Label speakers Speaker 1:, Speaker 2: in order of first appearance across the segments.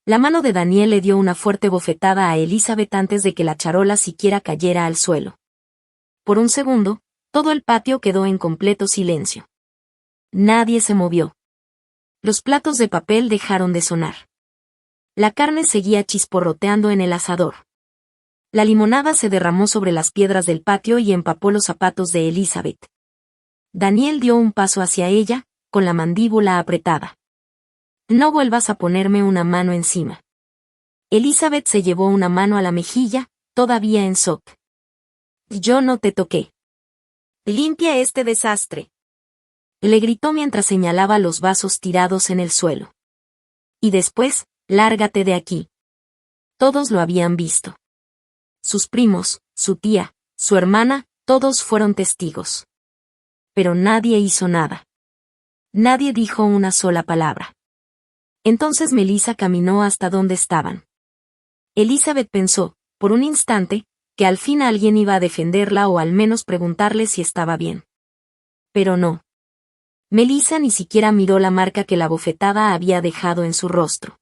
Speaker 1: La mano de Daniel le dio una fuerte bofetada a Elizabeth antes de que la charola siquiera cayera al suelo. Por un segundo, todo el patio quedó en completo silencio. Nadie se movió. Los platos de papel dejaron de sonar. La carne seguía chisporroteando en el asador. La limonada se derramó sobre las piedras del patio y empapó los zapatos de Elizabeth. Daniel dio un paso hacia ella, con la mandíbula apretada. No vuelvas a ponerme una mano encima. Elizabeth se llevó una mano a la mejilla, todavía en shock. Yo no te toqué. Limpia este desastre. Le gritó mientras señalaba los vasos tirados en el suelo. Y después, lárgate de aquí. Todos lo habían visto. Sus primos, su tía, su hermana, todos fueron testigos. Pero nadie hizo nada. Nadie dijo una sola palabra. Entonces Melissa caminó hasta donde estaban. Elizabeth pensó, por un instante, que al fin alguien iba a defenderla o al menos preguntarle si estaba bien. Pero no. Melissa ni siquiera miró la marca que la bofetada había dejado en su rostro.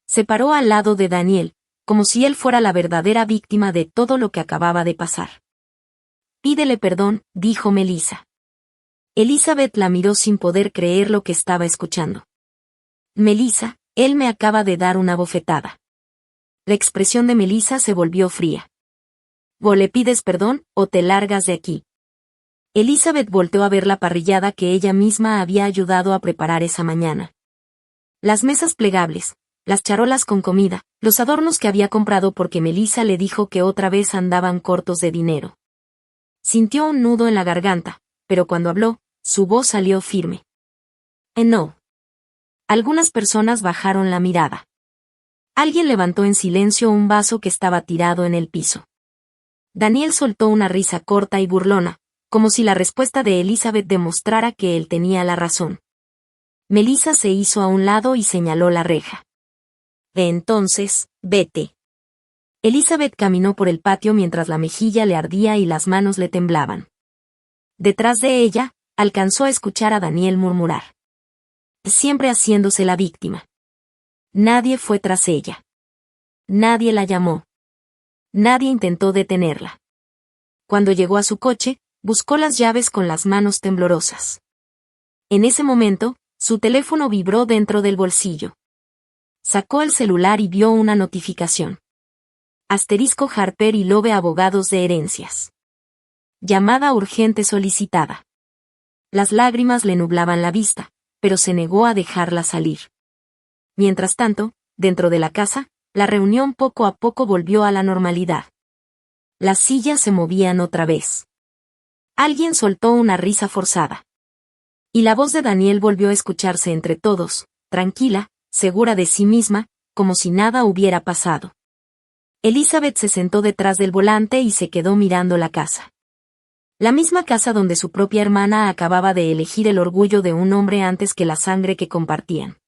Speaker 1: Se paró al lado de Daniel, como si él fuera la verdadera víctima de todo lo que acababa de pasar. Pídele perdón, dijo Melissa. Elizabeth la miró sin poder creer lo que estaba escuchando. Melissa, él me acaba de dar una bofetada. La expresión de Melissa se volvió fría. O le pides perdón, o te largas de aquí. Elizabeth volteó a ver la parrillada que ella misma había ayudado a preparar esa mañana. Las mesas plegables, las charolas con comida, los adornos que había comprado porque Melissa le dijo que otra vez andaban cortos de dinero. Sintió un nudo en la garganta, pero cuando habló, su voz salió firme. No. Algunas personas bajaron la mirada. Alguien levantó en silencio un vaso que estaba tirado en el piso. Daniel soltó una risa corta y burlona, como si la respuesta de Elizabeth demostrara que él tenía la razón. Melissa se hizo a un lado y señaló la reja. Entonces, vete. Elizabeth caminó por el patio mientras la mejilla le ardía y las manos le temblaban. Detrás de ella, alcanzó a escuchar a Daniel murmurar. Siempre haciéndose la víctima. Nadie fue tras ella. Nadie la llamó. Nadie intentó detenerla. Cuando llegó a su coche, buscó las llaves con las manos temblorosas. En ese momento, su teléfono vibró dentro del bolsillo. Sacó el celular y vio una notificación. Asterisco Harper y Lowe Abogados de Herencias. Llamada urgente solicitada. Las lágrimas le nublaban la vista, pero se negó a dejarla salir. Mientras tanto, dentro de la casa, la reunión poco a poco volvió a la normalidad. Las sillas se movían otra vez. Alguien soltó una risa forzada. Y la voz de Daniel volvió a escucharse entre todos, tranquila, segura de sí misma, como si nada hubiera pasado. Elizabeth se sentó detrás del volante y se quedó mirando la casa. La misma casa donde su propia hermana acababa de elegir el orgullo de un hombre antes que la sangre que compartían.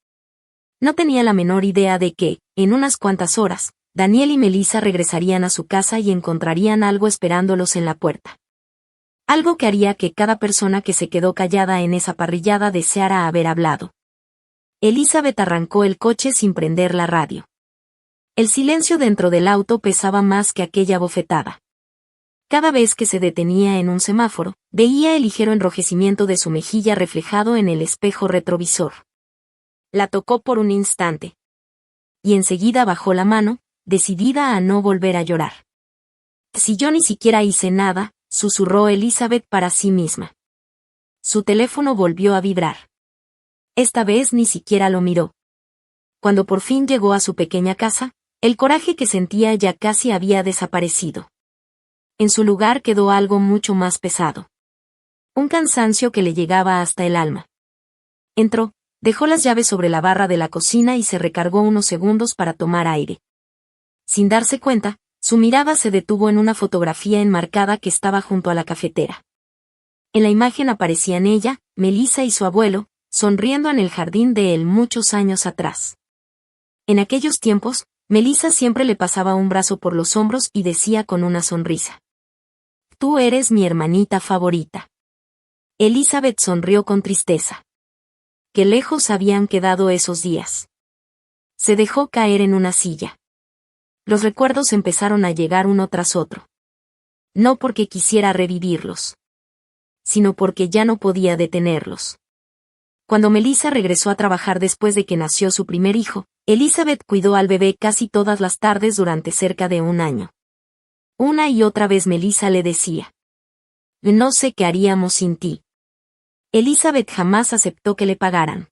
Speaker 1: No tenía la menor idea de que, en unas cuantas horas, Daniel y Melissa regresarían a su casa y encontrarían algo esperándolos en la puerta. Algo que haría que cada persona que se quedó callada en esa parrillada deseara haber hablado. Elizabeth arrancó el coche sin prender la radio. El silencio dentro del auto pesaba más que aquella bofetada. Cada vez que se detenía en un semáforo, veía el ligero enrojecimiento de su mejilla reflejado en el espejo retrovisor. La tocó por un instante. Y enseguida bajó la mano, decidida a no volver a llorar. Si yo ni siquiera hice nada, susurró Elizabeth para sí misma. Su teléfono volvió a vibrar. Esta vez ni siquiera lo miró. Cuando por fin llegó a su pequeña casa, el coraje que sentía ya casi había desaparecido. En su lugar quedó algo mucho más pesado. Un cansancio que le llegaba hasta el alma. Entró, dejó las llaves sobre la barra de la cocina y se recargó unos segundos para tomar aire. Sin darse cuenta, su mirada se detuvo en una fotografía enmarcada que estaba junto a la cafetera. En la imagen aparecían ella, Melissa y su abuelo, sonriendo en el jardín de él muchos años atrás. En aquellos tiempos, Melissa siempre le pasaba un brazo por los hombros y decía con una sonrisa: «Tú eres mi hermanita favorita». Elizabeth sonrió con tristeza. Qué lejos habían quedado esos días. Se dejó caer en una silla. Los recuerdos empezaron a llegar uno tras otro. No porque quisiera revivirlos, sino porque ya no podía detenerlos. Cuando Melissa regresó a trabajar después de que nació su primer hijo, Elizabeth cuidó al bebé casi todas las tardes durante cerca de un año. Una y otra vez Melissa le decía: «No sé qué haríamos sin ti». Elizabeth jamás aceptó que le pagaran.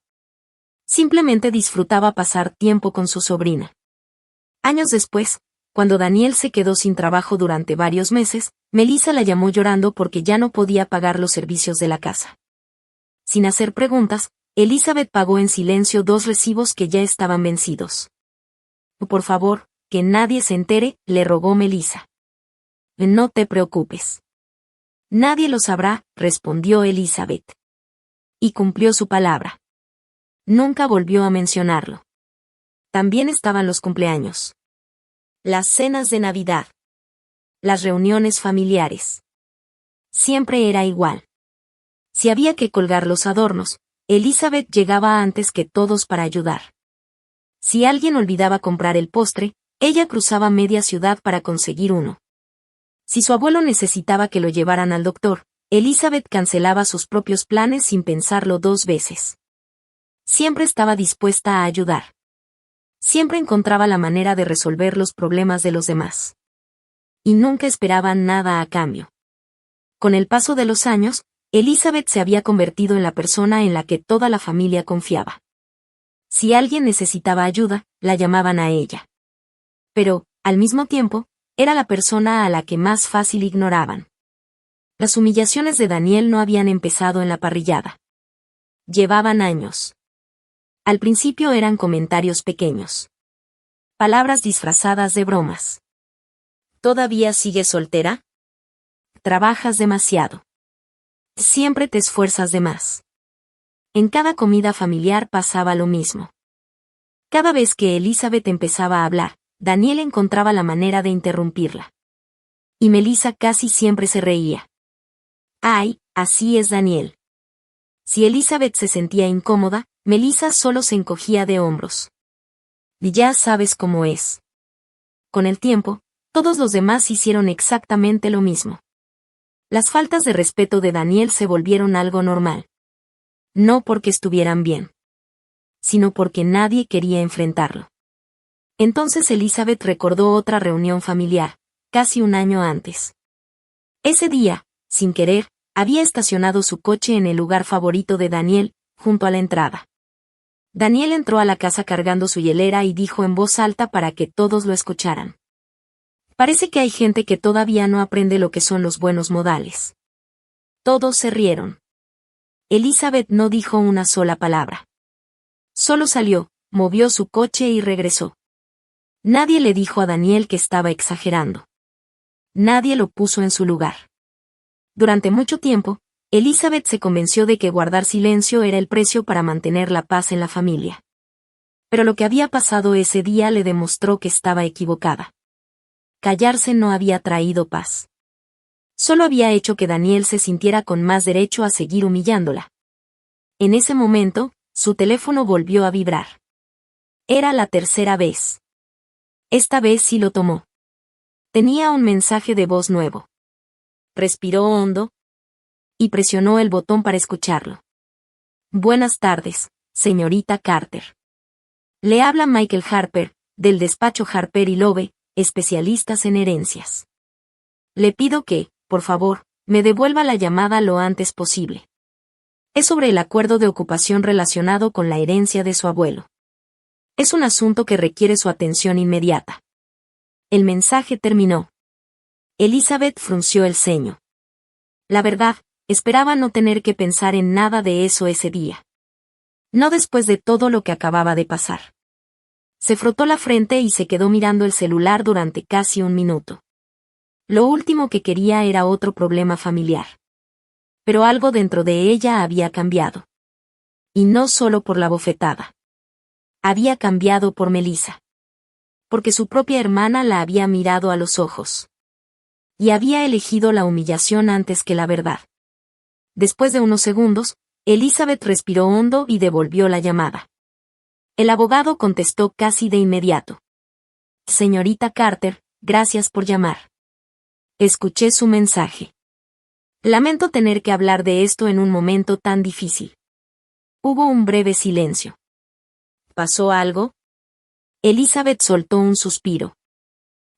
Speaker 1: Simplemente disfrutaba pasar tiempo con su sobrina. Años después, cuando Daniel se quedó sin trabajo durante varios meses, Melissa la llamó llorando porque ya no podía pagar los servicios de la casa. Sin hacer preguntas, Elizabeth pagó en silencio 2 recibos que ya estaban vencidos. «Por favor, que nadie se entere», le rogó Melissa. «No te preocupes. Nadie lo sabrá», respondió Elizabeth. Y cumplió su palabra. Nunca volvió a mencionarlo. También estaban los cumpleaños. Las cenas de Navidad. Las reuniones familiares. Siempre era igual. Si había que colgar los adornos, Elizabeth llegaba antes que todos para ayudar. Si alguien olvidaba comprar el postre, ella cruzaba media ciudad para conseguir uno. Si su abuelo necesitaba que lo llevaran al doctor, Elizabeth cancelaba sus propios planes sin pensarlo 2 veces. Siempre estaba dispuesta a ayudar. Siempre encontraba la manera de resolver los problemas de los demás. Y nunca esperaba nada a cambio. Con el paso de los años, Elizabeth se había convertido en la persona en la que toda la familia confiaba. Si alguien necesitaba ayuda, la llamaban a ella. Pero, al mismo tiempo, era la persona a la que más fácil ignoraban. Las humillaciones de Daniel no habían empezado en la parrillada. Llevaban años. Al principio eran comentarios pequeños. Palabras disfrazadas de bromas. ¿Todavía sigues soltera? Trabajas demasiado. Siempre te esfuerzas de más. En cada comida familiar pasaba lo mismo. Cada vez que Elizabeth empezaba a hablar, Daniel encontraba la manera de interrumpirla. Y Melissa casi siempre se reía. Ay, así es Daniel. Si Elizabeth se sentía incómoda, Melissa solo se encogía de hombros. Ya sabes cómo es. Con el tiempo, todos los demás hicieron exactamente lo mismo. Las faltas de respeto de Daniel se volvieron algo normal. No porque estuvieran bien, sino porque nadie quería enfrentarlo. Entonces Elizabeth recordó otra reunión familiar, casi un año antes. Ese día, sin querer, había estacionado su coche en el lugar favorito de Daniel, junto a la entrada. Daniel entró a la casa cargando su hielera y dijo en voz alta para que todos lo escucharan: «Parece que hay gente que todavía no aprende lo que son los buenos modales». Todos se rieron. Elizabeth no dijo una sola palabra. Solo salió, movió su coche y regresó. Nadie le dijo a Daniel que estaba exagerando. Nadie lo puso en su lugar. Durante mucho tiempo, Elizabeth se convenció de que guardar silencio era el precio para mantener la paz en la familia. Pero lo que había pasado ese día le demostró que estaba equivocada. Callarse no había traído paz. Solo había hecho que Daniel se sintiera con más derecho a seguir humillándola. En ese momento, su teléfono volvió a vibrar. Era la tercera vez. Esta vez sí lo tomó. Tenía un mensaje de voz nuevo. Respiró hondo y presionó el botón para escucharlo. «Buenas tardes, señorita Carter. Le habla Michael Harper, del despacho Harper y Love, especialistas en herencias. Le pido que, por favor, me devuelva la llamada lo antes posible. Es sobre el acuerdo de ocupación relacionado con la herencia de su abuelo. Es un asunto que requiere su atención inmediata». El mensaje terminó. Elizabeth frunció el ceño. La verdad, esperaba no tener que pensar en nada de eso ese día. No después de todo lo que acababa de pasar. Se frotó la frente y se quedó mirando el celular durante casi un minuto. Lo último que quería era otro problema familiar. Pero algo dentro de ella había cambiado. Y no solo por la bofetada. Había cambiado por Melissa. Porque su propia hermana la había mirado a los ojos. Y había elegido la humillación antes que la verdad. Después de unos segundos, Elizabeth respiró hondo y devolvió la llamada. El abogado contestó casi de inmediato. Señorita Carter, gracias por llamar. Escuché su mensaje. Lamento tener que hablar de esto en un momento tan difícil. Hubo un breve silencio. ¿Pasó algo? Elizabeth soltó un suspiro.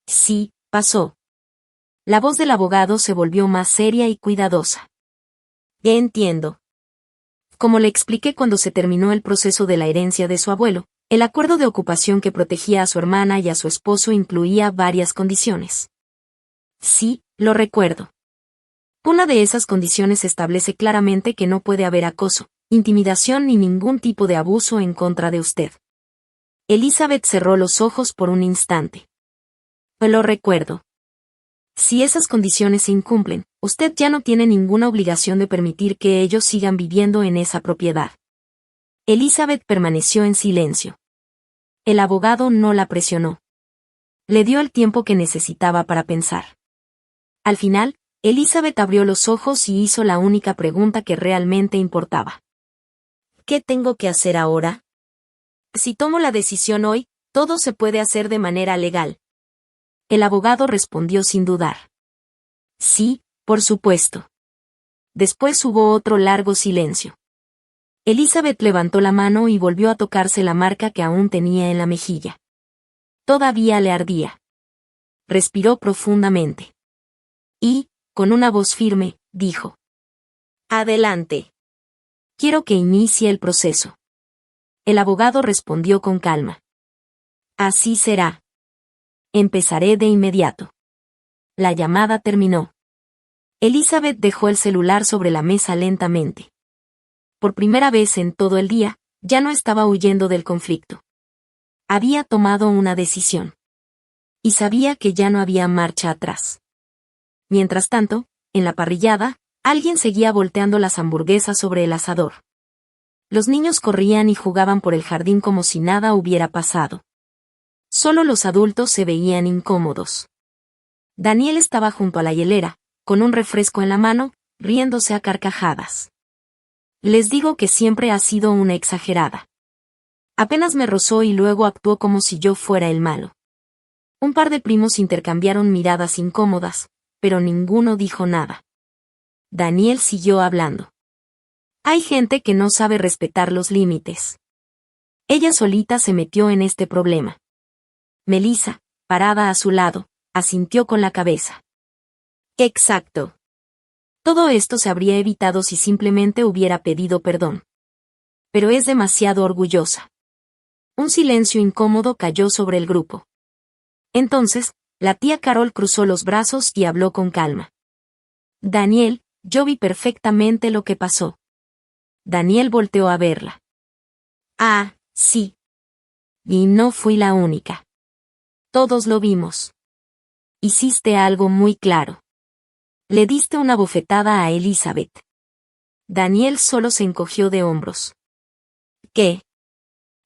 Speaker 1: Sí, pasó. La voz del abogado se volvió más seria y cuidadosa. Entiendo. Como le expliqué cuando se terminó el proceso de la herencia de su abuelo, el acuerdo de ocupación que protegía a su hermana y a su esposo incluía varias condiciones. Sí, lo recuerdo. Una de esas condiciones establece claramente que no puede haber acoso, intimidación ni ningún tipo de abuso en contra de usted. Elizabeth cerró los ojos por un instante. Lo recuerdo. Si esas condiciones se incumplen, usted ya no tiene ninguna obligación de permitir que ellos sigan viviendo en esa propiedad. Elizabeth permaneció en silencio. El abogado no la presionó. Le dio el tiempo que necesitaba para pensar. Al final, Elizabeth abrió los ojos y hizo la única pregunta que realmente importaba. ¿Qué tengo que hacer ahora? Si tomo la decisión hoy, todo se puede hacer de manera legal. El abogado respondió sin dudar. Sí, por supuesto. Después hubo otro largo silencio. Elizabeth levantó la mano y volvió a tocarse la marca que aún tenía en la mejilla. Todavía le ardía. Respiró profundamente. Y, con una voz firme, dijo. Adelante. Quiero que inicie el proceso. El abogado respondió con calma. Así será. Empezaré de inmediato. La llamada terminó. Elizabeth dejó el celular sobre la mesa lentamente. Por primera vez en todo el día, ya no estaba huyendo del conflicto. Había tomado una decisión. Y sabía que ya no había marcha atrás. Mientras tanto, en la parrillada, alguien seguía volteando las hamburguesas sobre el asador. Los niños corrían y jugaban por el jardín como si nada hubiera pasado. Solo los adultos se veían incómodos. Daniel estaba junto a la hielera, con un refresco en la mano, riéndose a carcajadas. Les digo que siempre ha sido una exagerada. Apenas me rozó y luego actuó como si yo fuera el malo. Un par de primos intercambiaron miradas incómodas, pero ninguno dijo nada. Daniel siguió hablando. Hay gente que no sabe respetar los límites. Ella solita se metió en este problema. Melissa, parada a su lado, asintió con la cabeza. Exacto. Todo esto se habría evitado si simplemente hubiera pedido perdón. Pero es demasiado orgullosa. Un silencio incómodo cayó sobre el grupo. Entonces, la tía Carol cruzó los brazos y habló con calma. Daniel, yo vi perfectamente lo que pasó. Daniel volteó a verla. Ah, sí. Y no fui la única. Todos lo vimos. Hiciste algo muy claro. Le diste una bofetada a Elizabeth. Daniel solo se encogió de hombros. ¿Qué?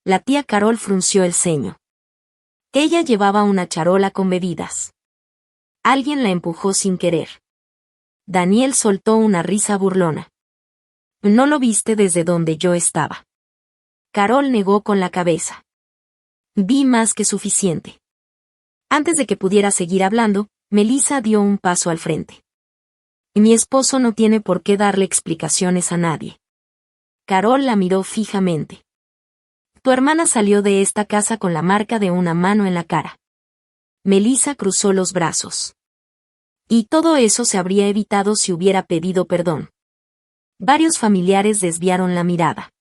Speaker 1: La tía Carol frunció el ceño. Ella llevaba una charola con bebidas. Alguien la empujó sin querer. Daniel soltó una risa burlona. No lo viste desde donde yo estaba. Carol negó con la cabeza. Vi más que suficiente. Antes de que pudiera seguir hablando, Melissa dio un paso al frente. Mi esposo no tiene por qué darle explicaciones a nadie. Carol la miró fijamente. Tu hermana salió de esta casa con la marca de una mano en la cara. Melissa cruzó los brazos. Y todo eso se habría evitado si hubiera pedido perdón. Varios familiares desviaron la mirada.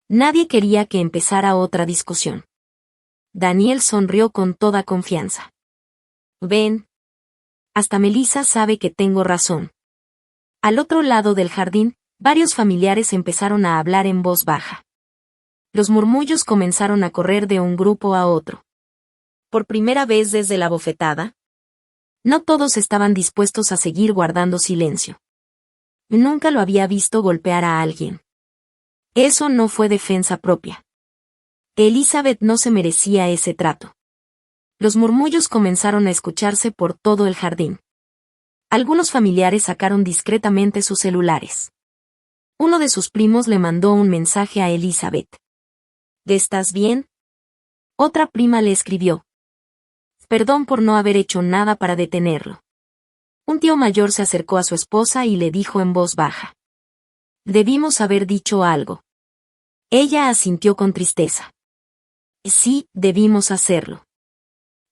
Speaker 1: Nadie quería que empezara otra discusión. Daniel sonrió con toda confianza. Ven. Hasta Melissa sabe que tengo razón. Al otro lado del jardín, varios familiares empezaron a hablar en voz baja. Los murmullos comenzaron a correr de un grupo a otro. ¿Por primera vez desde la bofetada? No todos estaban dispuestos a seguir guardando silencio. Nunca lo había visto golpear a alguien. Eso no fue defensa propia. Elizabeth no se merecía ese trato. Los murmullos comenzaron a escucharse por todo el jardín. Algunos familiares sacaron discretamente sus celulares. Uno de sus primos le mandó un mensaje a Elizabeth. ¿Estás bien? Otra prima le escribió. Perdón por no haber hecho nada para detenerlo. Un tío mayor se acercó a su esposa y le dijo en voz baja. Debimos haber dicho algo. Ella asintió con tristeza. Sí, debimos hacerlo.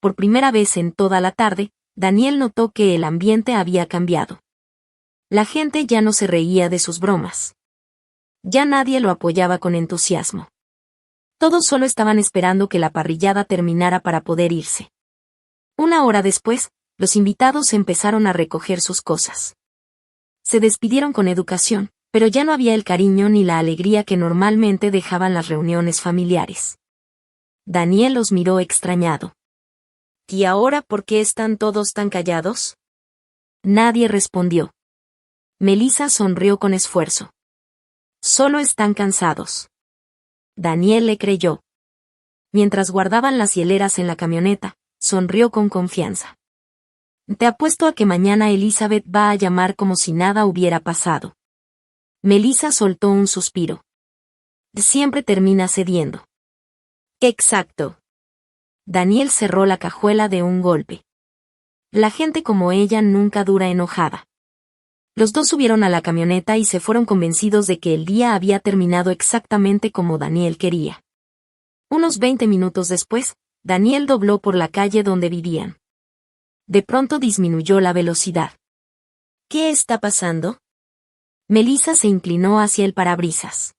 Speaker 1: Por primera vez en toda la tarde, Daniel notó que el ambiente había cambiado. La gente ya no se reía de sus bromas. Ya nadie lo apoyaba con entusiasmo. Todos solo estaban esperando que la parrillada terminara para poder irse. Una hora después, los invitados empezaron a recoger sus cosas. Se despidieron con educación, pero ya no había el cariño ni la alegría que normalmente dejaban las reuniones familiares. Daniel los miró extrañado. ¿Y ahora por qué están todos tan callados? Nadie respondió. Melissa sonrió con esfuerzo. Solo están cansados. Daniel le creyó. Mientras guardaban las hieleras en la camioneta, sonrió con confianza. Te apuesto a que mañana Elizabeth va a llamar como si nada hubiera pasado. Melissa soltó un suspiro. Siempre termina cediendo. Exacto. Daniel cerró la cajuela de un golpe. La gente como ella nunca dura enojada. Los dos subieron a la camioneta y se fueron convencidos de que el día había terminado exactamente como Daniel quería. Unos 20 minutos después, Daniel dobló por la calle donde vivían. De pronto disminuyó la velocidad. ¿Qué está pasando? Melissa se inclinó hacia el parabrisas.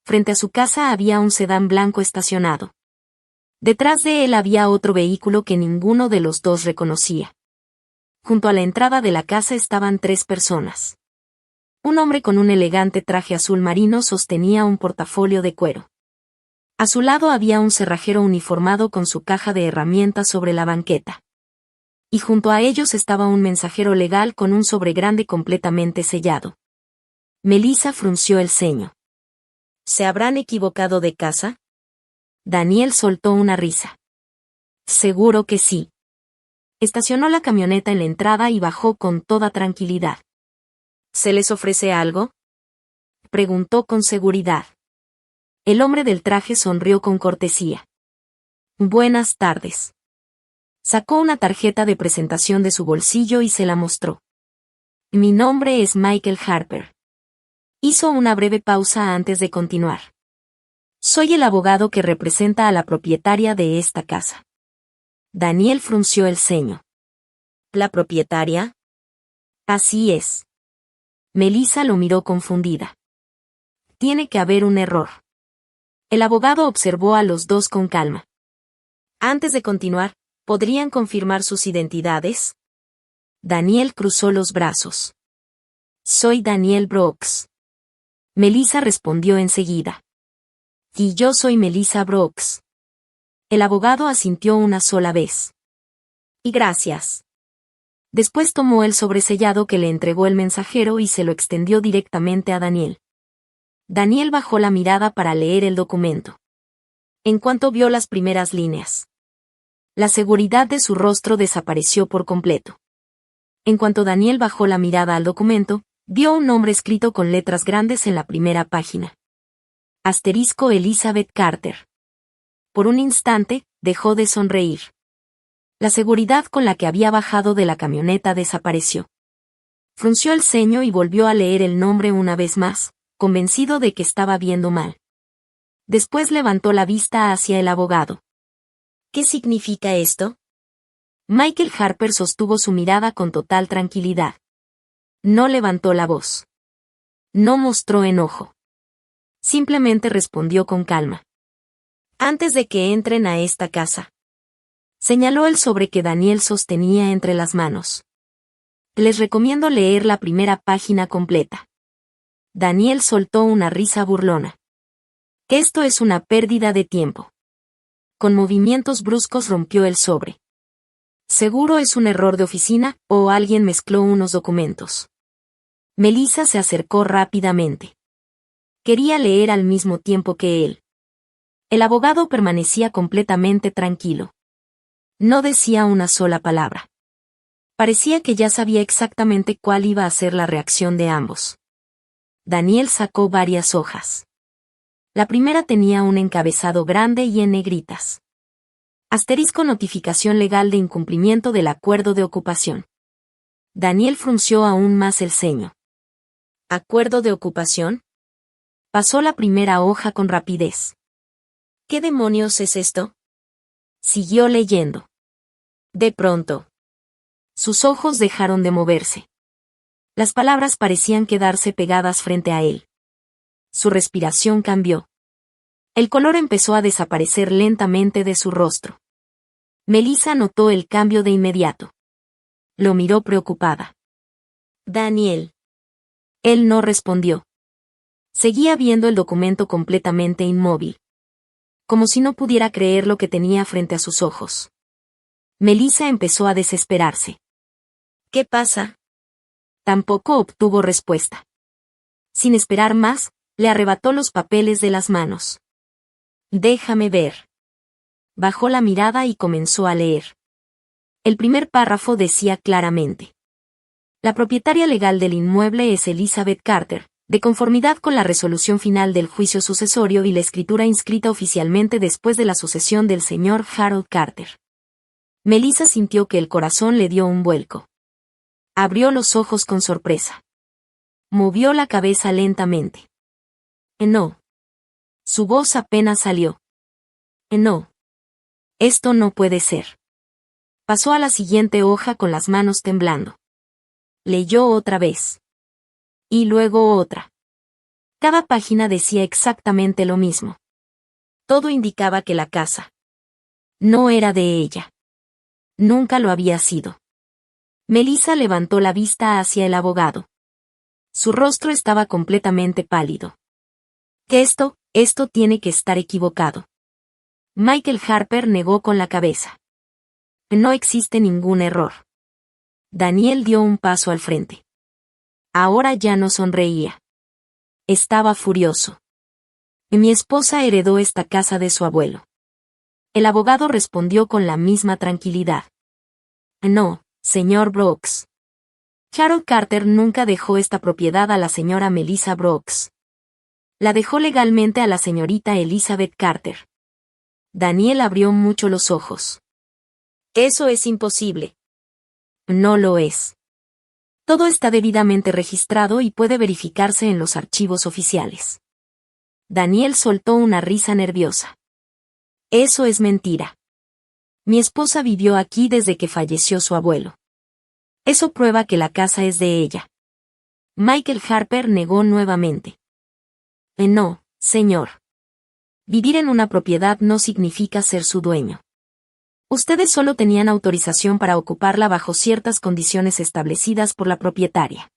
Speaker 1: Frente a su casa había un sedán blanco estacionado. Detrás de él había otro vehículo que ninguno de los dos reconocía. Junto a la entrada de la casa estaban 3 personas. Un hombre con un elegante traje azul marino sostenía un portafolio de cuero. A su lado había un cerrajero uniformado con su caja de herramientas sobre la banqueta. Y junto a ellos estaba un mensajero legal con un sobre grande completamente sellado. Melissa frunció el ceño. ¿Se habrán equivocado de casa? Daniel soltó una risa. Seguro que sí. Estacionó la camioneta en la entrada y bajó con toda tranquilidad. ¿Se les ofrece algo? Preguntó con seguridad. El hombre del traje sonrió con cortesía. Buenas tardes. Sacó una tarjeta de presentación de su bolsillo y se la mostró. Mi nombre es Michael Harper. Hizo una breve pausa antes de continuar. Soy el abogado que representa a la propietaria de esta casa. Daniel frunció el ceño. ¿La propietaria? Así es. Melissa lo miró confundida. Tiene que haber un error. El abogado observó a los dos con calma. Antes de continuar, ¿podrían confirmar sus identidades? Daniel cruzó los brazos. Soy Daniel Brooks. Melissa respondió enseguida. Y yo soy Melissa Brooks. El abogado asintió una sola vez. Y gracias. Después tomó el sobresellado que le entregó el mensajero y se lo extendió directamente a Daniel. Daniel bajó la mirada para leer el documento. En cuanto vio las primeras líneas, la seguridad de su rostro desapareció por completo. En cuanto Daniel bajó la mirada al documento, vio un nombre escrito con letras grandes en la primera página. Asterisco Elizabeth Carter. Por un instante, dejó de sonreír. La seguridad con la que había bajado de la camioneta desapareció. Frunció el ceño y volvió a leer el nombre una vez más, convencido de que estaba viendo mal. Después levantó la vista hacia el abogado. ¿Qué significa esto? Michael Harper sostuvo su mirada con total tranquilidad. No levantó la voz. No mostró enojo. Simplemente respondió con calma. Antes de que entren a esta casa. Señaló el sobre que Daniel sostenía entre las manos. Les recomiendo leer la primera página completa. Daniel soltó una risa burlona. Esto es una pérdida de tiempo. Con movimientos bruscos rompió el sobre. Seguro es un error de oficina, o alguien mezcló unos documentos. Melissa se acercó rápidamente. Quería leer al mismo tiempo que él. El abogado permanecía completamente tranquilo. No decía una sola palabra. Parecía que ya sabía exactamente cuál iba a ser la reacción de ambos. Daniel sacó varias hojas. La primera tenía un encabezado grande y en negritas. Asterisco: notificación legal de incumplimiento del acuerdo de ocupación. Daniel frunció aún más el ceño. ¿Acuerdo de ocupación? Pasó la primera hoja con rapidez. ¿Qué demonios es esto? Siguió leyendo. De pronto, sus ojos dejaron de moverse. Las palabras parecían quedarse pegadas frente a él. Su respiración cambió. El color empezó a desaparecer lentamente de su rostro. Melissa notó el cambio de inmediato. Lo miró preocupada. Daniel. Él no respondió. Seguía viendo el documento completamente inmóvil. Como si no pudiera creer lo que tenía frente a sus ojos. Melissa empezó a desesperarse. ¿Qué pasa? Tampoco obtuvo respuesta. Sin esperar más, le arrebató los papeles de las manos. Déjame ver. Bajó la mirada y comenzó a leer. El primer párrafo decía claramente: la propietaria legal del inmueble es Elizabeth Carter, de conformidad con la resolución final del juicio sucesorio y la escritura inscrita oficialmente después de la sucesión del señor Harold Carter. Melissa sintió que el corazón le dio un vuelco. Abrió los ojos con sorpresa. Movió la cabeza lentamente. No. Su voz apenas salió. No. Esto no puede ser. Pasó a la siguiente hoja con las manos temblando. Leyó otra vez. Y luego otra. Cada página decía exactamente lo mismo. Todo indicaba que la casa no era de ella. Nunca lo había sido. Melissa levantó la vista hacia el abogado. Su rostro estaba completamente pálido. Que esto tiene que estar equivocado. Michael Harper negó con la cabeza. No existe ningún error. Daniel dio un paso al frente. Ahora ya no sonreía. Estaba furioso. Mi esposa heredó esta casa de su abuelo. El abogado respondió con la misma tranquilidad. No, señor Brooks. Harold Carter nunca dejó esta propiedad a la señora Melissa Brooks. La dejó legalmente a la señorita Elizabeth Carter. Daniel abrió mucho los ojos. Eso es imposible. No lo es. Todo está debidamente registrado y puede verificarse en los archivos oficiales. Daniel soltó una risa nerviosa. Eso es mentira. Mi esposa vivió aquí desde que falleció su abuelo. Eso prueba que la casa es de ella. Michael Harper negó nuevamente. No, señor. Vivir en una propiedad no significa ser su dueño. Ustedes solo tenían autorización para ocuparla bajo ciertas condiciones establecidas por la propietaria.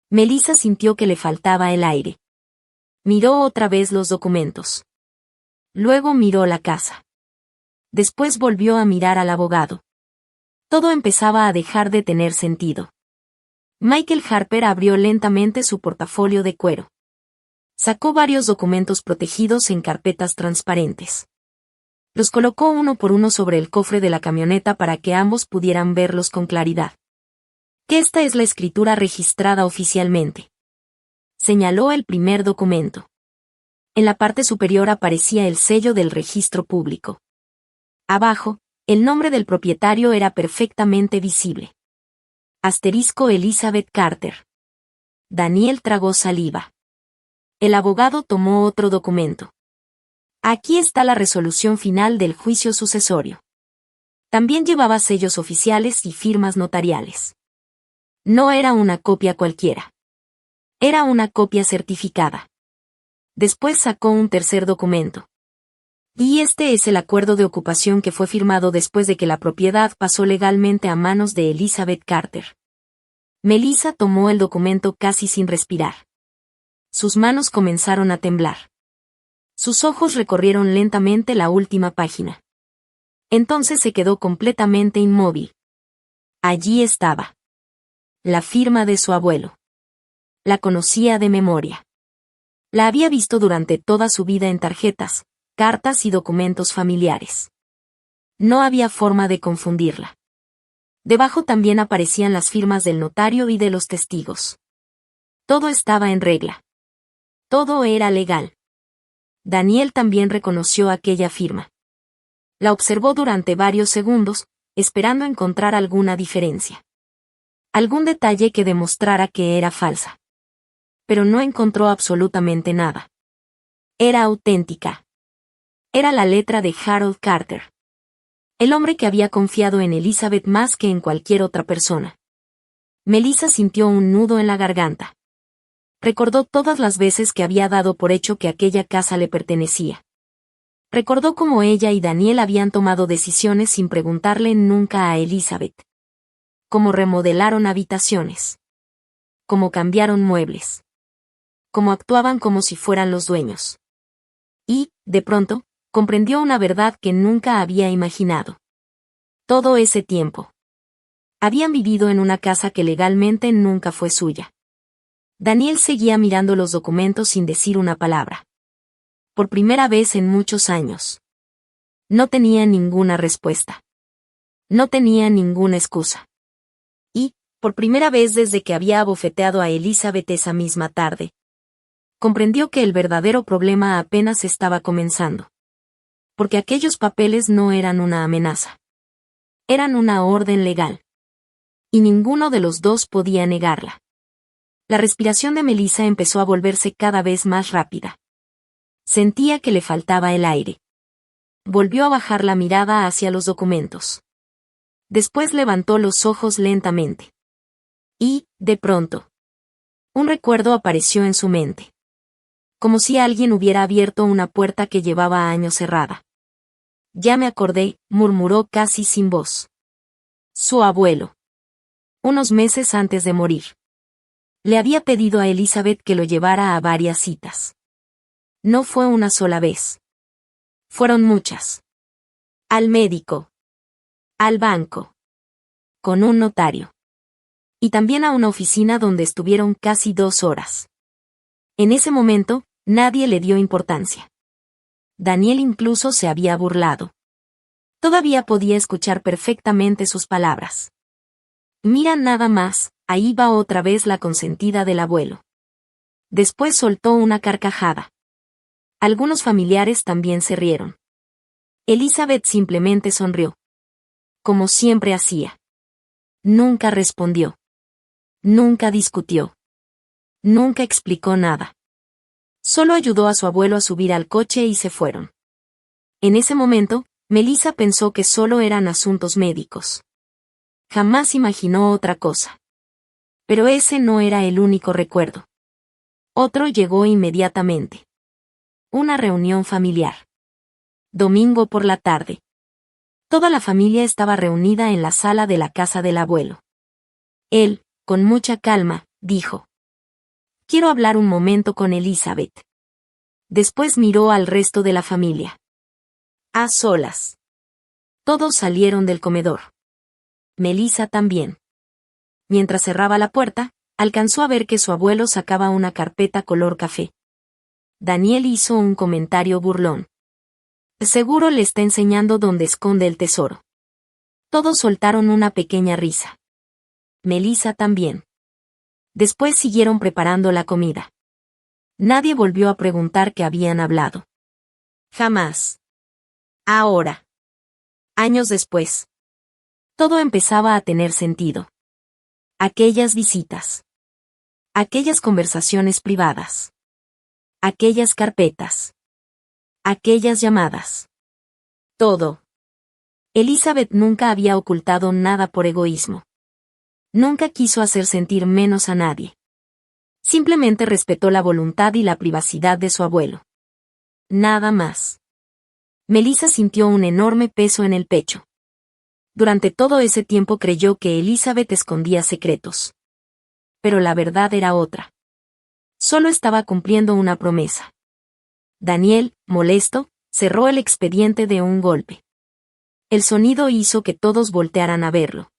Speaker 1: Melissa sintió que le faltaba el aire. Miró otra vez los documentos. Luego miró la casa. Después volvió a mirar al abogado. Todo empezaba a dejar de tener sentido. Michael Harper abrió lentamente su portafolio de cuero. Sacó varios documentos protegidos en carpetas transparentes. Los colocó uno por uno sobre el cofre de la camioneta para que ambos pudieran verlos con claridad. Que esta es la escritura registrada oficialmente. Señaló el primer documento. En la parte superior aparecía el sello del registro público. Abajo, el nombre del propietario era perfectamente visible. Asterisco: Elizabeth Carter. Daniel tragó saliva. El abogado tomó otro documento. Aquí está la resolución final del juicio sucesorio. También llevaba sellos oficiales y firmas notariales. No era una copia cualquiera. Era una copia certificada. Después sacó un tercer documento. Y este es el acuerdo de ocupación que fue firmado después de que la propiedad pasó legalmente a manos de Elizabeth Carter. Melissa tomó el documento casi sin respirar. Sus manos comenzaron a temblar. Sus ojos recorrieron lentamente la última página. Entonces se quedó completamente inmóvil. Allí estaba. La firma de su abuelo. La conocía de memoria. La había visto durante toda su vida en tarjetas, cartas y documentos familiares. No había forma de confundirla. Debajo también aparecían las firmas del notario y de los testigos. Todo estaba en regla. Todo era legal. Daniel también reconoció aquella firma. La observó durante varios segundos, esperando encontrar alguna diferencia. Algún detalle que demostrara que era falsa. Pero no encontró absolutamente nada. Era auténtica. Era la letra de Harold Carter. El hombre que había confiado en Elizabeth más que en cualquier otra persona. Melissa sintió un nudo en la garganta. Recordó todas las veces que había dado por hecho que aquella casa le pertenecía. Recordó cómo ella y Daniel habían tomado decisiones sin preguntarle nunca a Elizabeth. Cómo remodelaron habitaciones. Cómo cambiaron muebles. Cómo actuaban como si fueran los dueños. Y, de pronto, comprendió una verdad que nunca había imaginado. Todo ese tiempo. Habían vivido en una casa que legalmente nunca fue suya. Daniel seguía mirando los documentos sin decir una palabra. Por primera vez en muchos años. No tenía ninguna respuesta. No tenía ninguna excusa. Y, por primera vez desde que había abofeteado a Elizabeth esa misma tarde, comprendió que el verdadero problema apenas estaba comenzando. Porque aquellos papeles no eran una amenaza. Eran una orden legal. Y ninguno de los dos podía negarla. La respiración de Melissa empezó a volverse cada vez más rápida. Sentía que le faltaba el aire. Volvió a bajar la mirada hacia los documentos. Después levantó los ojos lentamente. Y, de pronto, un recuerdo apareció en su mente. Como si alguien hubiera abierto una puerta que llevaba años cerrada. Ya me acordé, murmuró casi sin voz. Su abuelo. Unos meses antes de morir. Le había pedido a Elizabeth que lo llevara a varias citas. No fue una sola vez. Fueron muchas. Al médico. Al banco. Con un notario. Y también a una oficina donde estuvieron casi 2 horas. En ese momento, nadie le dio importancia. Daniel incluso se había burlado. Todavía podía escuchar perfectamente sus palabras. Mira nada más, ahí va otra vez la consentida del abuelo. Después soltó una carcajada. Algunos familiares también se rieron. Elizabeth simplemente sonrió. Como siempre hacía. Nunca respondió. Nunca discutió. Nunca explicó nada. Solo ayudó a su abuelo a subir al coche y se fueron. En ese momento, Melissa pensó que solo eran asuntos médicos. Jamás imaginó otra cosa. Pero ese no era el único recuerdo. Otro llegó inmediatamente. Una reunión familiar. Domingo por la tarde. Toda la familia estaba reunida en la sala de la casa del abuelo. Él, con mucha calma, dijo: Quiero hablar un momento con Elizabeth. Después miró al resto de la familia. A solas. Todos salieron del comedor. Melissa también. Mientras cerraba la puerta, alcanzó a ver que su abuelo sacaba una carpeta color café. Daniel hizo un comentario burlón. Seguro le está enseñando dónde esconde el tesoro. Todos soltaron una pequeña risa. Melissa también. Después siguieron preparando la comida. Nadie volvió a preguntar qué habían hablado. Jamás. Ahora. Años después. Todo empezaba a tener sentido. Aquellas visitas. Aquellas conversaciones privadas. Aquellas carpetas. Aquellas llamadas. Todo. Elizabeth nunca había ocultado nada por egoísmo. Nunca quiso hacer sentir menos a nadie. Simplemente respetó la voluntad y la privacidad de su abuelo. Nada más. Melissa sintió un enorme peso en el pecho. Durante todo ese tiempo creyó que Elizabeth escondía secretos. Pero la verdad era otra. Solo estaba cumpliendo una promesa. Daniel, molesto, cerró el expediente de un golpe. El sonido hizo que todos voltearan a verlo.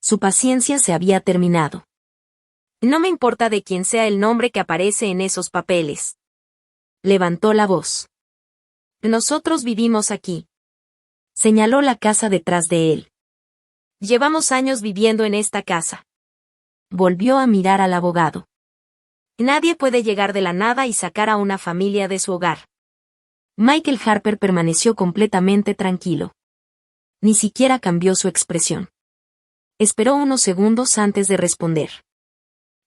Speaker 1: Su paciencia se había terminado. No me importa de quién sea el nombre que aparece en esos papeles. Levantó la voz. Nosotros vivimos aquí. Señaló la casa detrás de él. Llevamos años viviendo en esta casa. Volvió a mirar al abogado. Nadie puede llegar de la nada y sacar a una familia de su hogar. Michael Harper permaneció completamente tranquilo. Ni siquiera cambió su expresión. Esperó unos segundos antes de responder.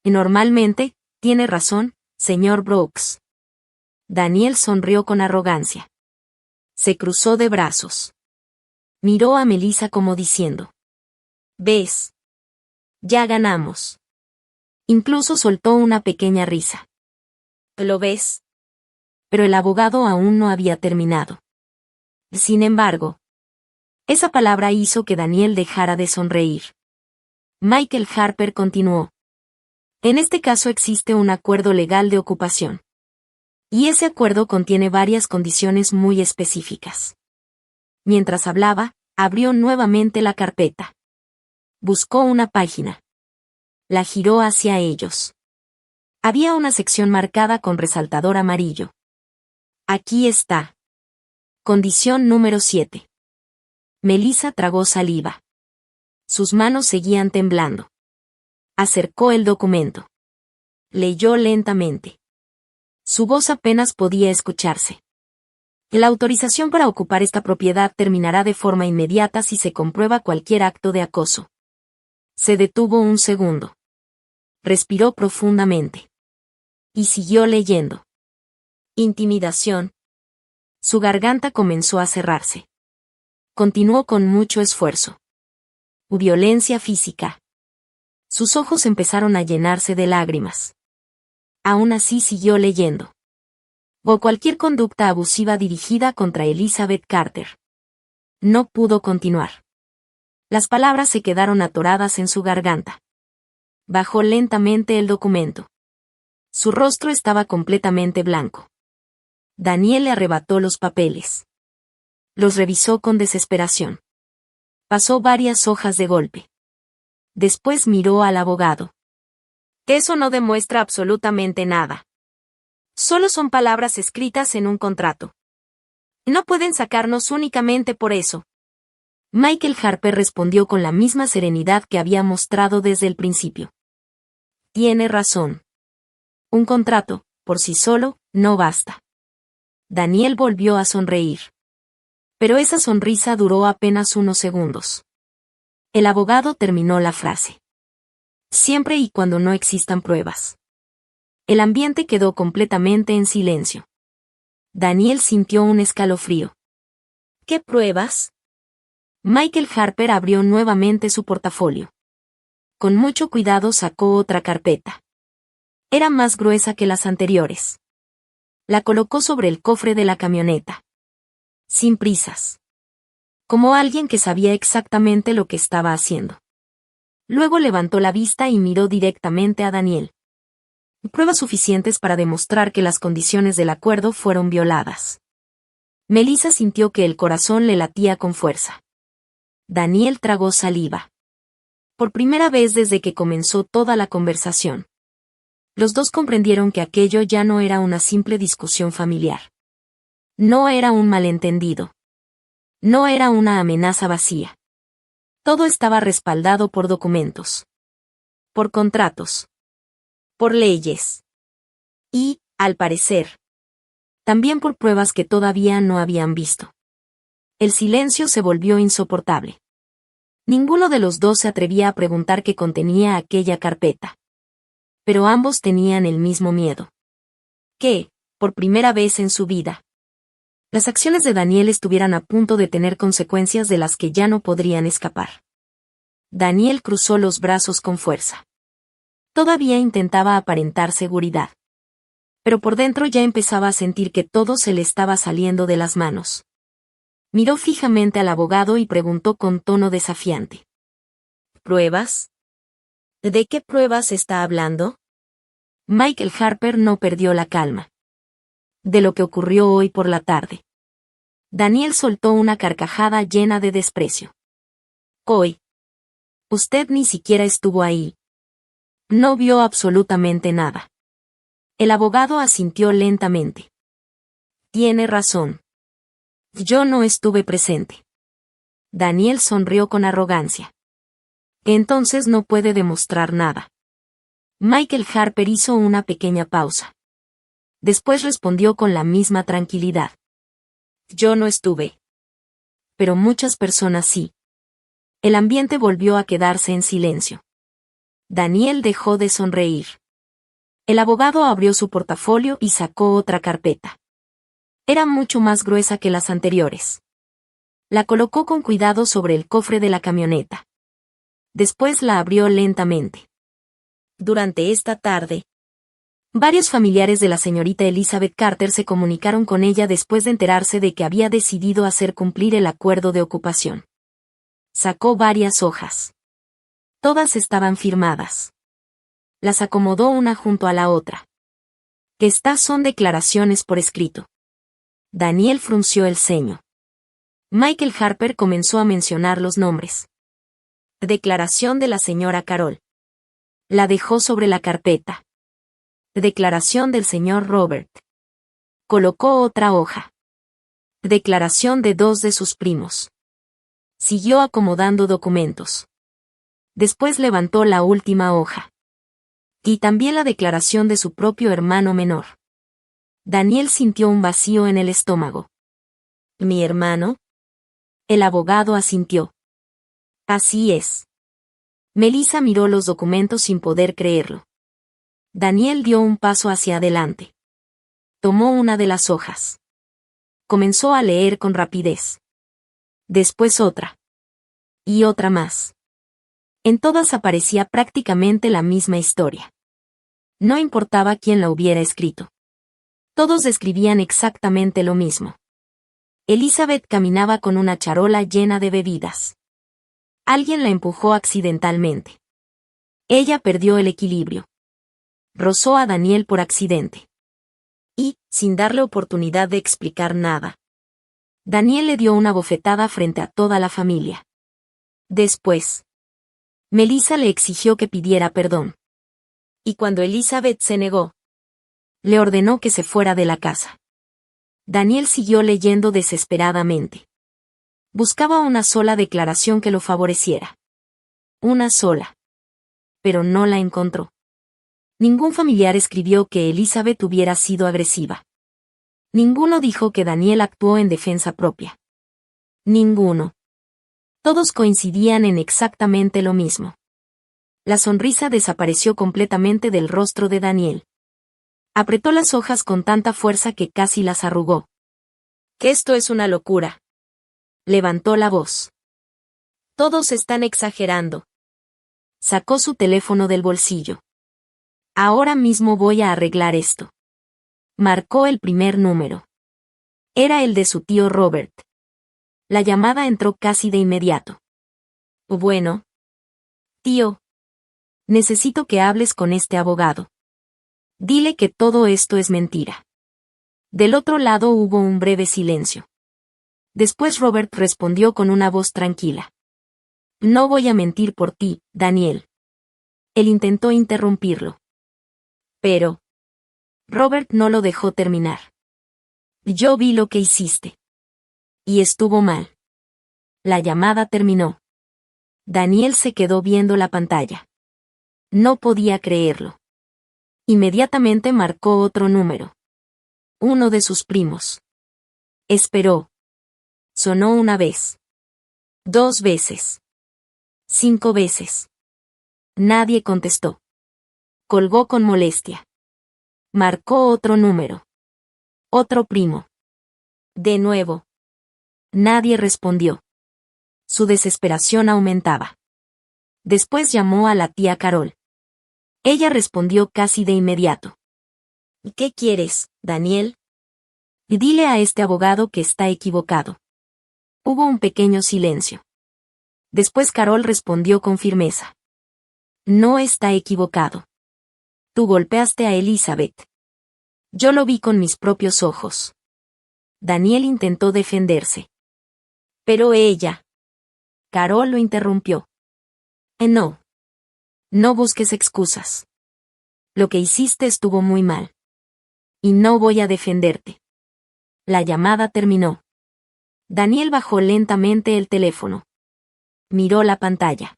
Speaker 1: Y normalmente, tiene razón, señor Brooks. Daniel sonrió con arrogancia. Se cruzó de brazos. Miró a Melissa como diciendo: ¿ves? Ya ganamos. Incluso soltó una pequeña risa. ¿Lo ves? Pero el abogado aún no había terminado. Sin embargo, esa palabra hizo que Daniel dejara de sonreír. Michael Harper continuó. En este caso existe un acuerdo legal de ocupación. Y ese acuerdo contiene varias condiciones muy específicas. Mientras hablaba, abrió nuevamente la carpeta. Buscó una página. La giró hacia ellos. Había una sección marcada con resaltador amarillo. Aquí está. Condición número 7. Melissa tragó saliva. Sus manos seguían temblando. Acercó el documento. Leyó lentamente. Su voz apenas podía escucharse. La autorización para ocupar esta propiedad terminará de forma inmediata si se comprueba cualquier acto de acoso. Se detuvo un segundo. Respiró profundamente. Y siguió leyendo. Intimidación. Su garganta comenzó a cerrarse. Continuó con mucho esfuerzo. Violencia física. Sus ojos empezaron a llenarse de lágrimas. Aún así siguió leyendo. O cualquier conducta abusiva dirigida contra Elizabeth Carter. No pudo continuar. Las palabras se quedaron atoradas en su garganta. Bajó lentamente el documento. Su rostro estaba completamente blanco. Daniel le arrebató los papeles. Los revisó con desesperación. Pasó varias hojas de golpe. Después miró al abogado. Eso no demuestra absolutamente nada. Solo son palabras escritas en un contrato. No pueden sacarnos únicamente por eso. Michael Harper respondió con la misma serenidad que había mostrado desde el principio. Tiene razón. Un contrato, por sí solo, no basta. Daniel volvió a sonreír. Pero esa sonrisa duró apenas unos segundos. El abogado terminó la frase. Siempre y cuando no existan pruebas. El ambiente quedó completamente en silencio. Daniel sintió un escalofrío. ¿Qué pruebas? Michael Harper abrió nuevamente su portafolio. Con mucho cuidado sacó otra carpeta. Era más gruesa que las anteriores. La colocó sobre el cofre de la camioneta. Sin prisas. Como alguien que sabía exactamente lo que estaba haciendo. Luego levantó la vista y miró directamente a Daniel. Pruebas suficientes para demostrar que las condiciones del acuerdo fueron violadas. Melissa sintió que el corazón le latía con fuerza. Daniel tragó saliva. Por primera vez desde que comenzó toda la conversación. Los dos comprendieron que aquello ya no era una simple discusión familiar. No era un malentendido. No era una amenaza vacía. Todo estaba respaldado por documentos. Por contratos. Por leyes. Y, al parecer, también por pruebas que todavía no habían visto. El silencio se volvió insoportable. Ninguno de los dos se atrevía a preguntar qué contenía aquella carpeta. Pero ambos tenían el mismo miedo. Que, por primera vez en su vida, las acciones de Daniel estuvieran a punto de tener consecuencias de las que ya no podrían escapar. Daniel cruzó los brazos con fuerza. Todavía intentaba aparentar seguridad. Pero por dentro ya empezaba a sentir que todo se le estaba saliendo de las manos. Miró fijamente al abogado y preguntó con tono desafiante. ¿Pruebas? ¿De qué pruebas está hablando? Michael Harper no perdió la calma. De lo que ocurrió hoy por la tarde. Daniel soltó una carcajada llena de desprecio. Hoy. Usted ni siquiera estuvo ahí. No vio absolutamente nada. El abogado asintió lentamente. Tiene razón. Yo no estuve presente. Daniel sonrió con arrogancia. Entonces no puede demostrar nada. Michael Harper hizo una pequeña pausa. Después respondió con la misma tranquilidad. Yo no estuve. Pero muchas personas sí. El ambiente volvió a quedarse en silencio. Daniel dejó de sonreír. El abogado abrió su portafolio y sacó otra carpeta. Era mucho más gruesa que las anteriores. La colocó con cuidado sobre el cofre de la camioneta. Después la abrió lentamente. Durante esta tarde, varios familiares de la señorita Elizabeth Carter se comunicaron con ella después de enterarse de que había decidido hacer cumplir el acuerdo de ocupación. Sacó varias hojas. Todas estaban firmadas. Las acomodó una junto a la otra. Estas son declaraciones por escrito. Daniel frunció el ceño. Michael Harper comenzó a mencionar los nombres. Declaración de la señora Carol. La dejó sobre la carpeta. Declaración del señor Robert. Colocó otra hoja. Declaración de 2 de sus primos. Siguió acomodando documentos. Después levantó la última hoja. Y también la declaración de su propio hermano menor. Daniel sintió un vacío en el estómago. ¿Mi hermano? El abogado asintió. Así es. Melissa miró los documentos sin poder creerlo. Daniel dio un paso hacia adelante. Tomó una de las hojas. Comenzó a leer con rapidez. Después otra. Y otra más. En todas aparecía prácticamente la misma historia. No importaba quién la hubiera escrito. Todos describían exactamente lo mismo. Elizabeth caminaba con una charola llena de bebidas. Alguien la empujó accidentalmente. Ella perdió el equilibrio. Rozó a Daniel por accidente. Y, sin darle oportunidad de explicar nada, Daniel le dio una bofetada frente a toda la familia. Después, Melissa le exigió que pidiera perdón. Y cuando Elizabeth se negó, le ordenó que se fuera de la casa. Daniel siguió leyendo desesperadamente. Buscaba una sola declaración que lo favoreciera. Una sola. Pero no la encontró. Ningún familiar escribió que Elizabeth hubiera sido agresiva. Ninguno dijo que Daniel actuó en defensa propia. Ninguno. Todos coincidían en exactamente lo mismo. La sonrisa desapareció completamente del rostro de Daniel. Apretó las hojas con tanta fuerza que casi las arrugó. «Que esto es una locura». Levantó la voz. «Todos están exagerando». Sacó su teléfono del bolsillo. «Ahora mismo voy a arreglar esto». Marcó el primer número. Era el de su tío Robert. La llamada entró casi de inmediato. «Bueno. Tío. Necesito que hables con este abogado. Dile que todo esto es mentira». Del otro lado hubo un breve silencio. Después Robert respondió con una voz tranquila. «No voy a mentir por ti, Daniel». Él intentó interrumpirlo. Pero Robert no lo dejó terminar. «Yo vi lo que hiciste. Y estuvo mal». La llamada terminó. Daniel se quedó viendo la pantalla. No podía creerlo. Inmediatamente marcó otro número. Uno de sus primos. Esperó. Sonó una vez. 2 veces. 5 veces. Nadie contestó. Colgó con molestia. Marcó otro número. Otro primo. De nuevo. Nadie respondió. Su desesperación aumentaba. Después llamó a la tía Carol. Ella respondió casi de inmediato. «¿Qué quieres, Daniel?» «Dile a este abogado que está equivocado». Hubo un pequeño silencio. Después Carol respondió con firmeza. «No está equivocado. Tú golpeaste a Elizabeth. Yo lo vi con mis propios ojos». Daniel intentó defenderse. «Pero ella». Carol lo interrumpió. No. No busques excusas. Lo que hiciste estuvo muy mal. Y no voy a defenderte». La llamada terminó. Daniel bajó lentamente el teléfono. Miró la pantalla.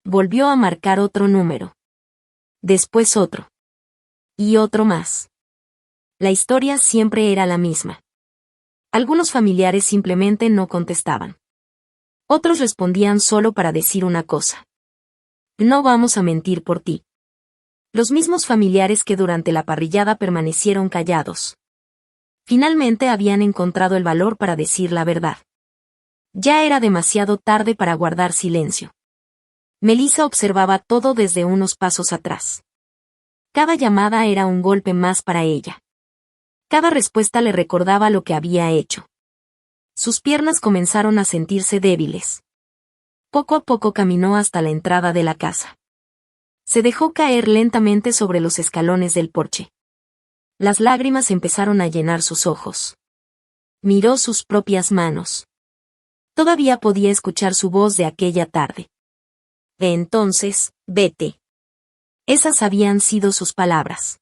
Speaker 1: Volvió a marcar otro número. Después otro. Y otro más. La historia siempre era la misma. Algunos familiares simplemente no contestaban. Otros respondían solo para decir una cosa. No vamos a mentir por ti. Los mismos familiares que durante la parrillada permanecieron callados. Finalmente habían encontrado el valor para decir la verdad. Ya era demasiado tarde para guardar silencio. Melissa observaba todo desde unos pasos atrás. Cada llamada era un golpe más para ella. Cada respuesta le recordaba lo que había hecho. Sus piernas comenzaron a sentirse débiles. Poco a poco caminó hasta la entrada de la casa. Se dejó caer lentamente sobre los escalones del porche. Las lágrimas empezaron a llenar sus ojos. Miró sus propias manos. Todavía podía escuchar su voz de aquella tarde. De entonces, vete. Esas habían sido sus palabras.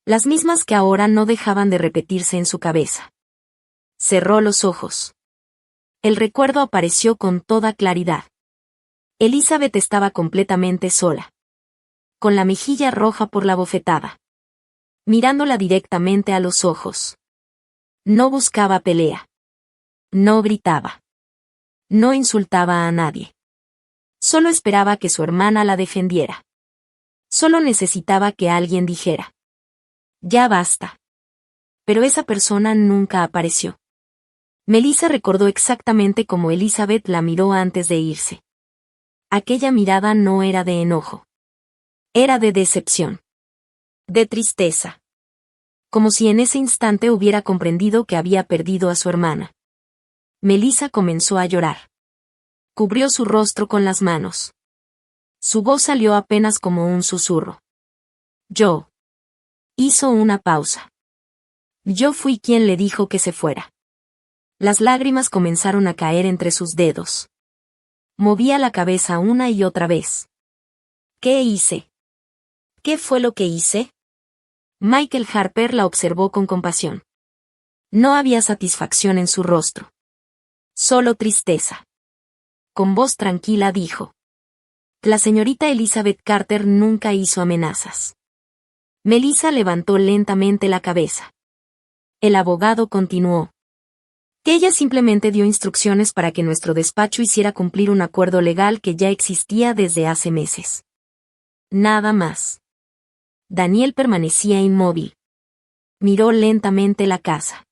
Speaker 1: Las mismas que ahora no dejaban de repetirse en su cabeza. Cerró los ojos. El recuerdo apareció con toda claridad. Elizabeth estaba completamente sola. Con la mejilla roja por la bofetada. Mirándola directamente a los ojos. No buscaba pelea. No gritaba. No insultaba a nadie. Solo esperaba que su hermana la defendiera. Solo necesitaba que alguien dijera: ya basta. Pero esa persona nunca apareció. Melissa recordó exactamente cómo Elizabeth la miró antes de irse. Aquella mirada no era de enojo. Era de decepción. De tristeza. Como si en ese instante hubiera comprendido que había perdido a su hermana. Melissa comenzó a llorar. Cubrió su rostro con las manos. Su voz salió apenas como un susurro. Yo. Hizo una pausa. Yo fui quien le dijo que se fuera. Las lágrimas comenzaron a caer entre sus dedos. Movía la cabeza una y otra vez. ¿Qué hice? ¿Qué fue lo que hice? Michael Harper la observó con compasión. No había satisfacción en su rostro. Solo tristeza. Con voz tranquila dijo: la señorita Elizabeth Carter nunca hizo amenazas. Melissa levantó lentamente la cabeza. El abogado continuó: que ella simplemente dio instrucciones para que nuestro despacho hiciera cumplir un acuerdo legal que ya existía desde hace meses. Nada más. Daniel permanecía inmóvil. Miró lentamente la casa.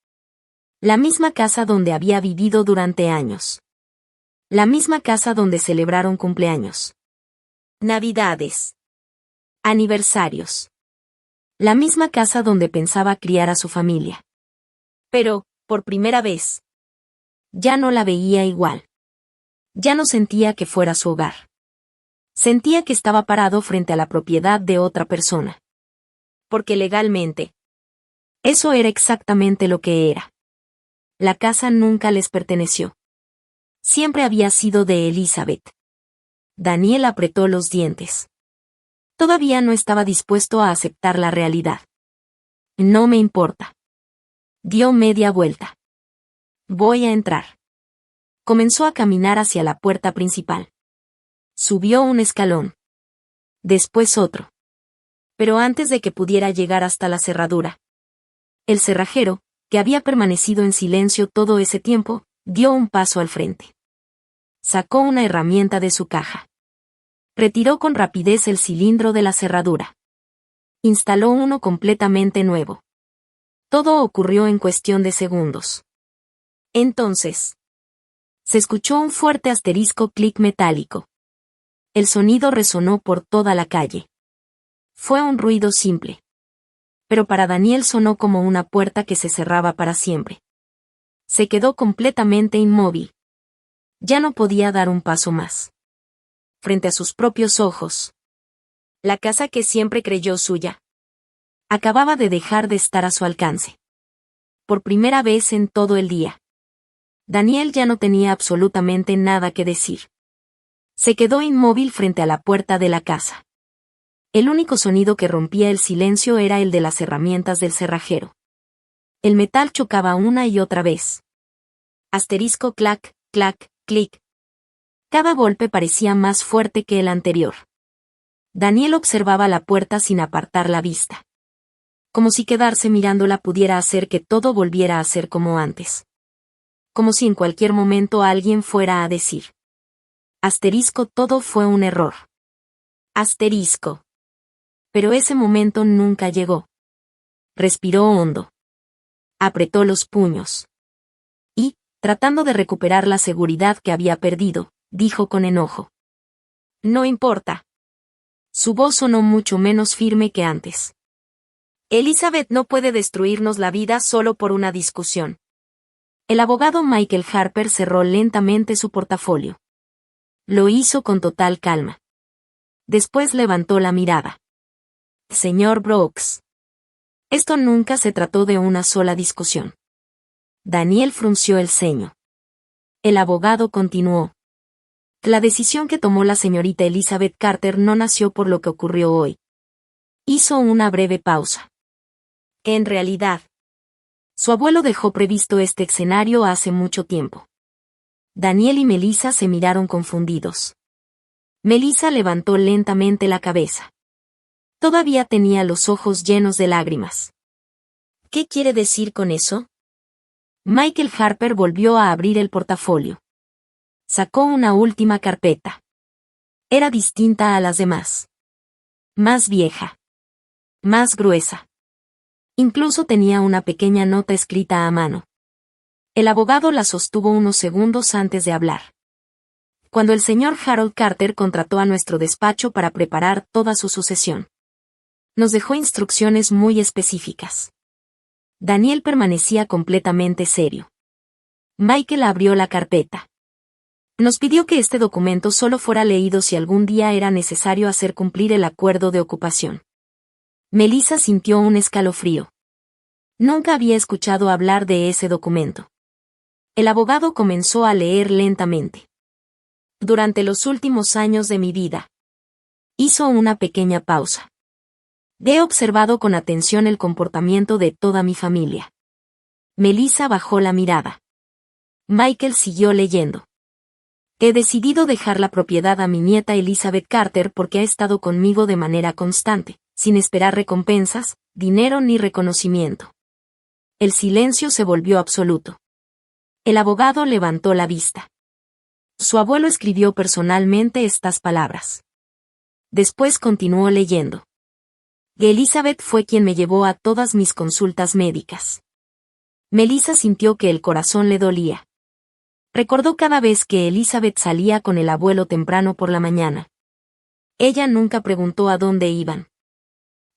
Speaker 1: La misma casa donde había vivido durante años. La misma casa donde celebraron cumpleaños. Navidades. Aniversarios. La misma casa donde pensaba criar a su familia. Pero, por primera vez, ya no la veía igual. Ya no sentía que fuera su hogar. Sentía que estaba parado frente a la propiedad de otra persona. Porque legalmente, eso era exactamente lo que era. La casa nunca les perteneció. Siempre había sido de Elizabeth. Daniel apretó los dientes. Todavía no estaba dispuesto a aceptar la realidad. No me importa. Dio media vuelta. Voy a entrar. Comenzó a caminar hacia la puerta principal. Subió un escalón. Después otro. Pero antes de que pudiera llegar hasta la cerradura, el cerrajero, que había permanecido en silencio todo ese tiempo, dio un paso al frente. Sacó una herramienta de su caja. Retiró con rapidez el cilindro de la cerradura. Instaló uno completamente nuevo. Todo ocurrió en cuestión de segundos. Entonces, se escuchó un fuerte asterisco clic metálico. El sonido resonó por toda la calle. Fue un ruido simple. Pero para Daniel sonó como una puerta que se cerraba para siempre. Se quedó completamente inmóvil. Ya no podía dar un paso más. Frente a sus propios ojos. La casa que siempre creyó suya. Acababa de dejar de estar a su alcance. Por primera vez en todo el día. Daniel ya no tenía absolutamente nada que decir. Se quedó inmóvil frente a la puerta de la casa. El único sonido que rompía el silencio era el de las herramientas del cerrajero. El metal chocaba una y otra vez. Asterisco clac, clac, clic. Cada golpe parecía más fuerte que el anterior. Daniel observaba la puerta sin apartar la vista. Como si quedarse mirándola pudiera hacer que todo volviera a ser como antes. como si en cualquier momento alguien fuera a decir. Todo fue un error. Pero ese momento nunca llegó. Respiró hondo. Apretó los puños. Y, tratando de recuperar la seguridad que había perdido, dijo con enojo. No importa. Su voz sonó mucho menos firme que antes. Elizabeth no puede destruirnos la vida solo por una discusión. El abogado Michael Harper cerró lentamente su portafolio. Lo hizo con total calma. Después levantó la mirada. Señor Brooks. Esto nunca se trató de una sola discusión. Daniel frunció el ceño. El abogado continuó. La decisión que tomó la señorita Elizabeth Carter no nació por lo que ocurrió hoy. Hizo una breve pausa. En realidad, su abuelo dejó previsto este escenario hace mucho tiempo. Daniel y Melissa se miraron confundidos. Melissa levantó lentamente la cabeza. Todavía tenía los ojos llenos de lágrimas. ¿Qué quiere decir con eso? Michael Harper volvió a abrir el portafolio. Sacó una última carpeta. Era distinta a las demás. Más vieja. Más gruesa. Incluso tenía una pequeña nota escrita a mano. El abogado la sostuvo unos segundos antes de hablar. Cuando el señor Harold Carter contrató a nuestro despacho para preparar toda su sucesión, nos dejó instrucciones muy específicas. Daniel permanecía completamente serio. Michael abrió la carpeta. Nos pidió que este documento solo fuera leído si algún día era necesario hacer cumplir el acuerdo de ocupación. Melissa sintió un escalofrío. Nunca había escuchado hablar de ese documento. El abogado comenzó a leer lentamente. Durante los últimos años de mi vida. Hizo una pequeña pausa. He observado con atención el comportamiento de toda mi familia. Melissa bajó la mirada. Michael siguió leyendo. He decidido dejar la propiedad a mi nieta Elizabeth Carter porque ha estado conmigo de manera constante, sin esperar recompensas, dinero ni reconocimiento. El silencio se volvió absoluto. El abogado levantó la vista. Su abuelo escribió personalmente estas palabras. Después continuó leyendo. Elizabeth fue quien me llevó a todas mis consultas médicas. Melissa sintió que el corazón le dolía. Recordó cada vez que Elizabeth salía con el abuelo temprano por la mañana. Ella nunca preguntó a dónde iban.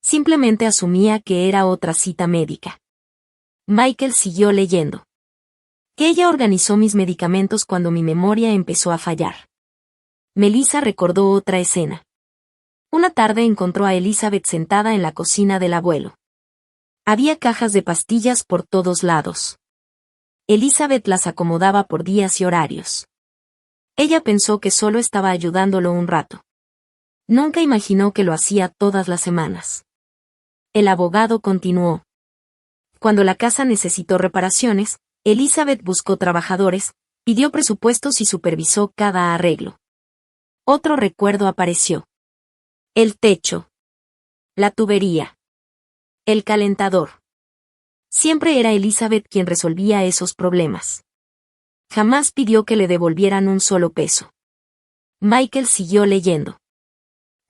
Speaker 1: Simplemente asumía que era otra cita médica. Michael siguió leyendo. Que ella organizó mis medicamentos cuando mi memoria empezó a fallar. Melissa recordó otra escena. Una tarde encontró a Elizabeth sentada en la cocina del abuelo. Había cajas de pastillas por todos lados. Elizabeth las acomodaba por días y horarios. Ella pensó que solo estaba ayudándolo un rato. Nunca imaginó que lo hacía todas las semanas. El abogado continuó. Cuando la casa necesitó reparaciones, Elizabeth buscó trabajadores, pidió presupuestos y supervisó cada arreglo. Otro recuerdo apareció. El techo. La tubería. El calentador. Siempre era Elizabeth quien resolvía esos problemas. Jamás pidió que le devolvieran un solo peso. Michael siguió leyendo.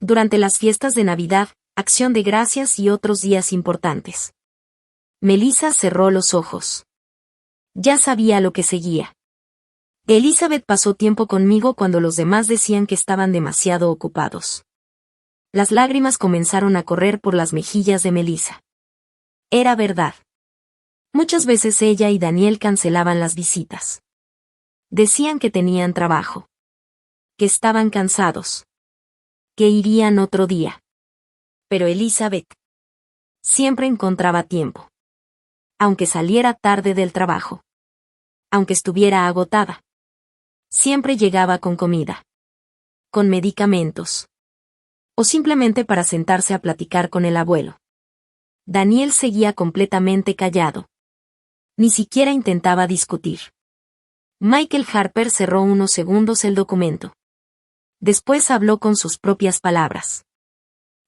Speaker 1: Durante las fiestas de Navidad, Acción de Gracias y otros días importantes. Melissa cerró los ojos. Ya sabía lo que seguía. Elizabeth pasó tiempo conmigo cuando los demás decían que estaban demasiado ocupados. Las lágrimas comenzaron a correr por las mejillas de Melissa. Era verdad. Muchas veces ella y Daniel cancelaban las visitas. Decían que tenían trabajo. Que estaban cansados. Que irían otro día. Pero Elizabeth siempre encontraba tiempo. Aunque saliera tarde del trabajo. Aunque estuviera agotada. Siempre llegaba con comida. Con medicamentos. O simplemente para sentarse a platicar con el abuelo. Daniel seguía completamente callado. Ni siquiera intentaba discutir. Michael Harper cerró unos segundos el documento. Después habló con sus propias palabras.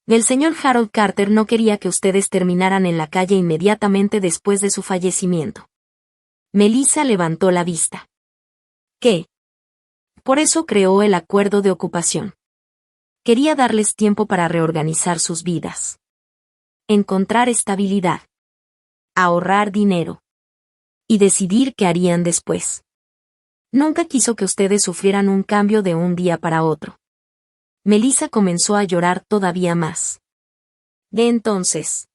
Speaker 1: El señor Harold Carter no quería que ustedes terminaran en la calle inmediatamente después de su fallecimiento. Melissa levantó la vista. ¿Qué? Por eso creó el acuerdo de ocupación. Quería darles tiempo para reorganizar sus vidas. Encontrar estabilidad. Ahorrar dinero. Y decidir qué harían después. Nunca quiso que ustedes sufrieran un cambio de un día para otro. Melissa comenzó a llorar todavía más. De entonces.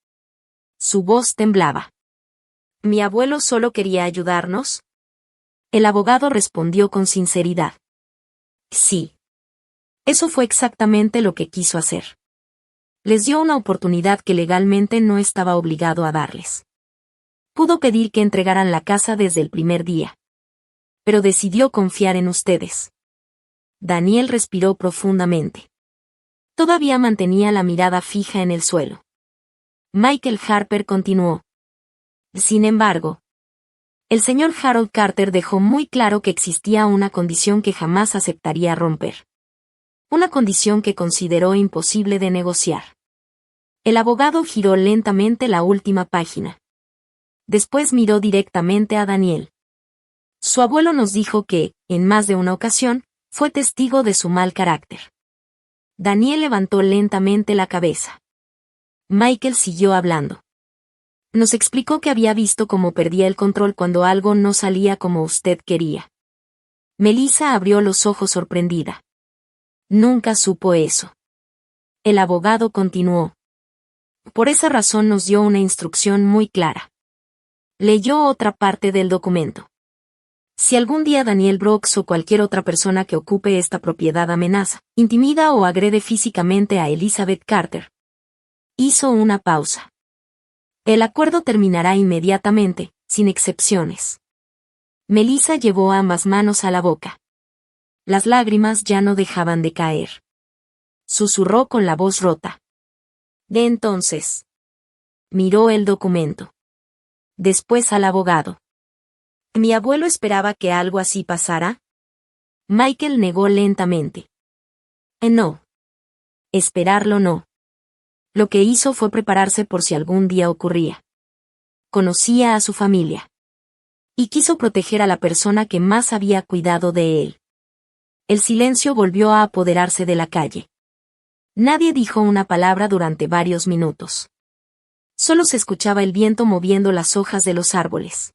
Speaker 1: Su voz temblaba. ¿Mi abuelo solo quería ayudarnos? El abogado respondió con sinceridad. Sí. Eso fue exactamente lo que quiso hacer. Les dio una oportunidad que legalmente no estaba obligado a darles. Pudo pedir que entregaran la casa desde el primer día. Pero decidió confiar en ustedes. Daniel respiró profundamente. Todavía mantenía la mirada fija en el suelo. Michael Harper continuó. Sin embargo, el señor Harold Carter dejó muy claro que existía una condición que jamás aceptaría romper. Una condición que consideró imposible de negociar. El abogado giró lentamente la última página. Después miró directamente a Daniel. Su abuelo nos dijo que, en más de una ocasión, fue testigo de su mal carácter. Daniel levantó lentamente la cabeza. Michael siguió hablando. Nos explicó que había visto cómo perdía el control cuando algo no salía como usted quería. Melissa abrió los ojos sorprendida. Nunca supo eso. El abogado continuó. Por esa razón nos dio una instrucción muy clara. Leyó otra parte del documento. Si algún día Daniel Brooks o cualquier otra persona que ocupe esta propiedad amenaza, intimida o agrede físicamente a Elizabeth Carter. Hizo una pausa. El acuerdo terminará inmediatamente, sin excepciones. Melissa llevó ambas manos a la boca. Las lágrimas ya no dejaban de caer. Susurró con la voz rota. De entonces. Miró el documento. Después al abogado. ¿Mi abuelo esperaba que algo así pasara? Michael negó lentamente. No. Esperarlo no. Lo que hizo fue prepararse por si algún día ocurría. Conocía a su familia. Y quiso proteger a la persona que más había cuidado de él. El silencio volvió a apoderarse de la calle. Nadie dijo una palabra durante varios minutos. Solo se escuchaba el viento moviendo las hojas de los árboles.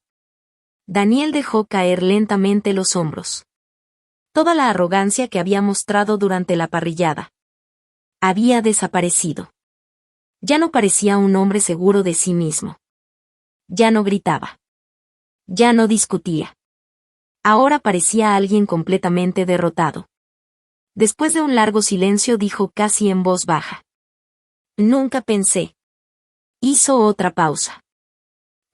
Speaker 1: Daniel dejó caer lentamente los hombros. Toda la arrogancia que había mostrado durante la parrillada había desaparecido. Ya no parecía un hombre seguro de sí mismo. Ya no gritaba. Ya no discutía. Ahora parecía alguien completamente derrotado. Después de un largo silencio dijo casi en voz baja. Nunca pensé. Hizo otra pausa.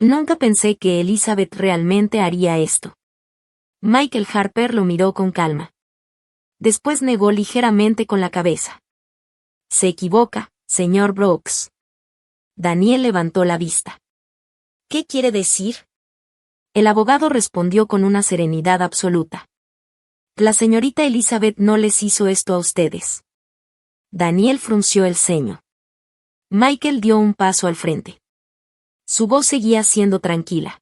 Speaker 1: Nunca pensé que Elizabeth realmente haría esto. Michael Harper lo miró con calma. Después negó ligeramente con la cabeza. Se equivoca, señor Brooks. Daniel levantó la vista. ¿Qué quiere decir? El abogado respondió con una serenidad absoluta. La señorita Elizabeth no les hizo esto a ustedes. Daniel frunció el ceño. Michael dio un paso al frente. Su voz seguía siendo tranquila.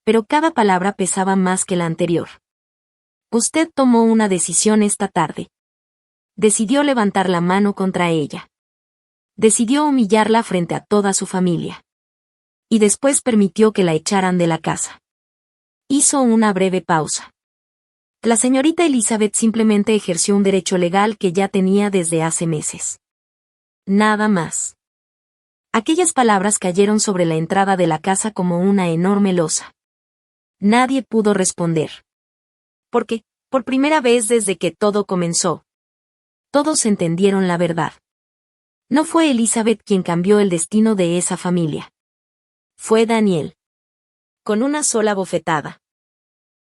Speaker 1: Pero cada palabra pesaba más que la anterior. Usted tomó una decisión esta tarde. Decidió levantar la mano contra ella. Decidió humillarla frente a toda su familia. Y después permitió que la echaran de la casa. Hizo una breve pausa. La señorita Elizabeth simplemente ejerció un derecho legal que ya tenía desde hace meses. Nada más. Aquellas palabras cayeron sobre la entrada de la casa como una enorme losa. Nadie pudo responder. Porque, por primera vez desde que todo comenzó, todos entendieron la verdad. No fue Elizabeth quien cambió el destino de esa familia. Fue Daniel. Con una sola bofetada.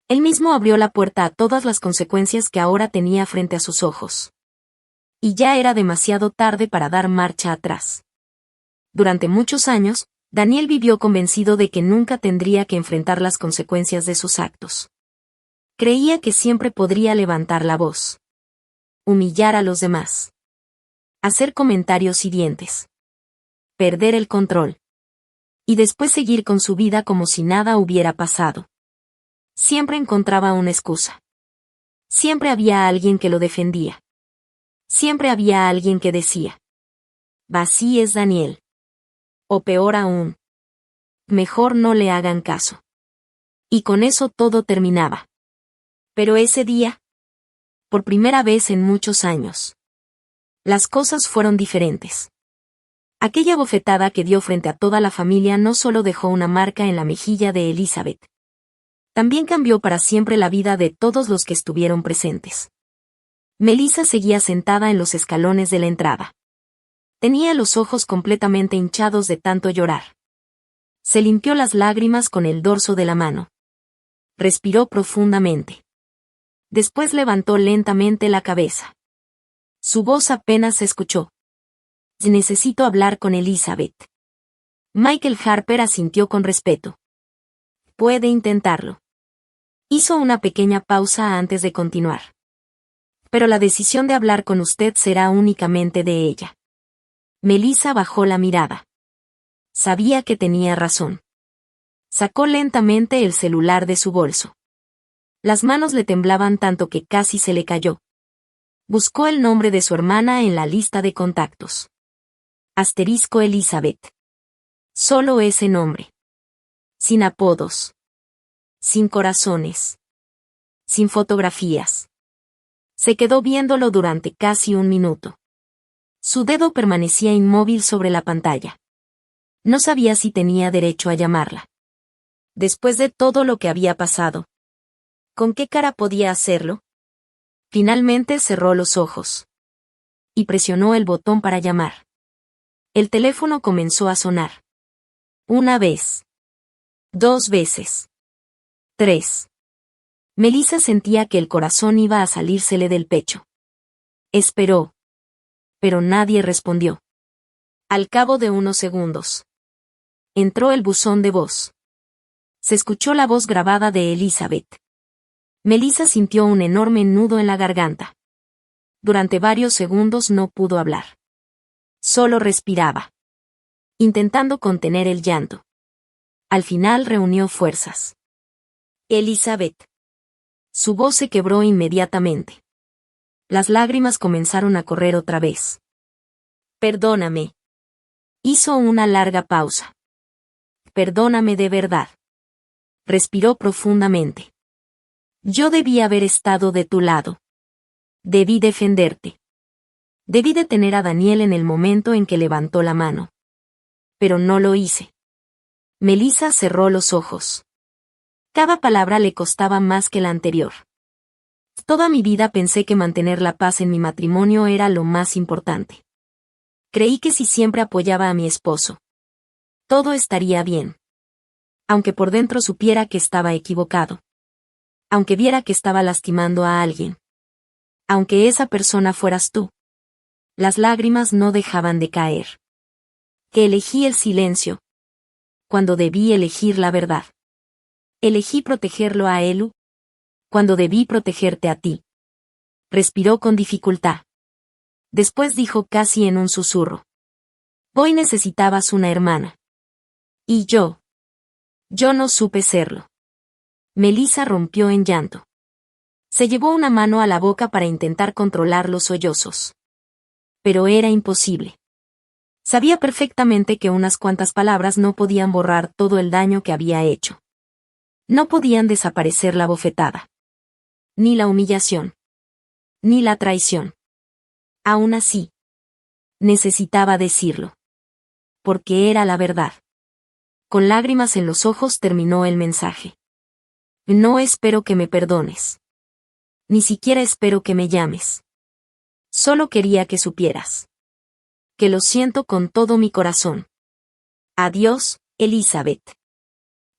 Speaker 1: Él mismo abrió la puerta a todas las consecuencias que ahora tenía frente a sus ojos. Y ya era demasiado tarde para dar marcha atrás. Durante muchos años, Daniel vivió convencido de que nunca tendría que enfrentar las consecuencias de sus actos. Creía que siempre podría levantar la voz. Humillar a los demás. Hacer comentarios hirientes. Perder el control. Y después seguir con su vida como si nada hubiera pasado. Siempre encontraba una excusa. Siempre había alguien que lo defendía. Siempre había alguien que decía: así es Daniel. O peor aún: mejor no le hagan caso. Y con eso todo terminaba. Pero ese día, por primera vez en muchos años, las cosas fueron diferentes. Aquella bofetada que dio frente a toda la familia no solo dejó una marca en la mejilla de Elizabeth. También cambió para siempre la vida de todos los que estuvieron presentes. Melissa seguía sentada en los escalones de la entrada. Tenía los ojos completamente hinchados de tanto llorar. Se limpió las lágrimas con el dorso de la mano. Respiró profundamente. Después levantó lentamente la cabeza. Su voz apenas se escuchó. Necesito hablar con Elizabeth. Michael Harper asintió con respeto. Puede intentarlo. Hizo una pequeña pausa antes de continuar. Pero la decisión de hablar con usted será únicamente de ella. Melissa bajó la mirada. Sabía que tenía razón. Sacó lentamente el celular de su bolso. Las manos le temblaban tanto que casi se le cayó. Buscó el nombre de su hermana en la lista de contactos. Asterisco Elizabeth. Solo ese nombre. Sin apodos. Sin corazones. Sin fotografías. Se quedó viéndolo durante casi un minuto. Su dedo permanecía inmóvil sobre la pantalla. No sabía si tenía derecho a llamarla. Después de todo lo que había pasado, ¿con qué cara podía hacerlo? Finalmente cerró los ojos. Y presionó el botón para llamar. El teléfono comenzó a sonar. Una vez. 2 veces. 3. Melissa sentía que el corazón iba a salírsele del pecho. Esperó. Pero nadie respondió. Al cabo de unos segundos, entró el buzón de voz. Se escuchó la voz grabada de Elizabeth. Melissa sintió un enorme nudo en la garganta. Durante varios segundos no pudo hablar. Solo respiraba, intentando contener el llanto. Al final reunió fuerzas. Elizabeth. Su voz se quebró inmediatamente. Las lágrimas comenzaron a correr otra vez. Perdóname. Hizo una larga pausa. Perdóname de verdad. Respiró profundamente. Yo debí haber estado de tu lado. Debí defenderte. Debí detener a Daniel en el momento en que levantó la mano. Pero no lo hice. Melissa cerró los ojos. Cada palabra le costaba más que la anterior. Toda mi vida pensé que mantener la paz en mi matrimonio era lo más importante. Creí que si siempre apoyaba a mi esposo, todo estaría bien. Aunque por dentro supiera que estaba equivocado. Aunque viera que estaba lastimando a alguien. Aunque esa persona fueras tú. Las lágrimas no dejaban de caer. Que elegí el silencio, cuando debí elegir la verdad. Elegí protegerlo a Elu, cuando debí protegerte a ti. Respiró con dificultad. Después dijo casi en un susurro. Hoy necesitabas una hermana. Y yo no supe serlo. Melissa rompió en llanto. Se llevó una mano a la boca para intentar controlar los sollozos. Pero era imposible. Sabía perfectamente que unas cuantas palabras no podían borrar todo el daño que había hecho. No podían desaparecer la bofetada. Ni la humillación. Ni la traición. Aún así, necesitaba decirlo. Porque era la verdad. Con lágrimas en los ojos terminó el mensaje. No espero que me perdones. Ni siquiera espero que me llames. Solo quería que supieras. Que lo siento con todo mi corazón. Adiós, Elizabeth.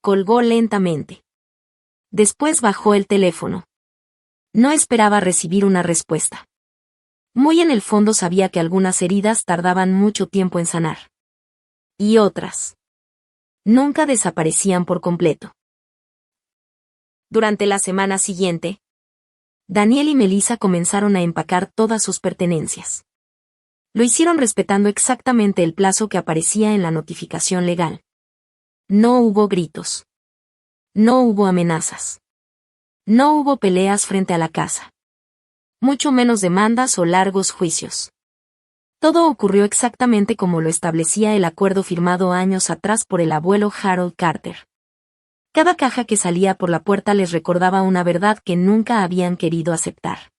Speaker 1: Colgó lentamente. Después bajó el teléfono. No esperaba recibir una respuesta. Muy en el fondo sabía que algunas heridas tardaban mucho tiempo en sanar. Y otras nunca desaparecían por completo. Durante la semana siguiente, Daniel y Melissa comenzaron a empacar todas sus pertenencias. Lo hicieron respetando exactamente el plazo que aparecía en la notificación legal. No hubo gritos. No hubo amenazas. No hubo peleas frente a la casa. Mucho menos demandas o largos juicios. Todo ocurrió exactamente como lo establecía el acuerdo firmado años atrás por el abuelo Harold Carter. Cada caja que salía por la puerta les recordaba una verdad que nunca habían querido aceptar.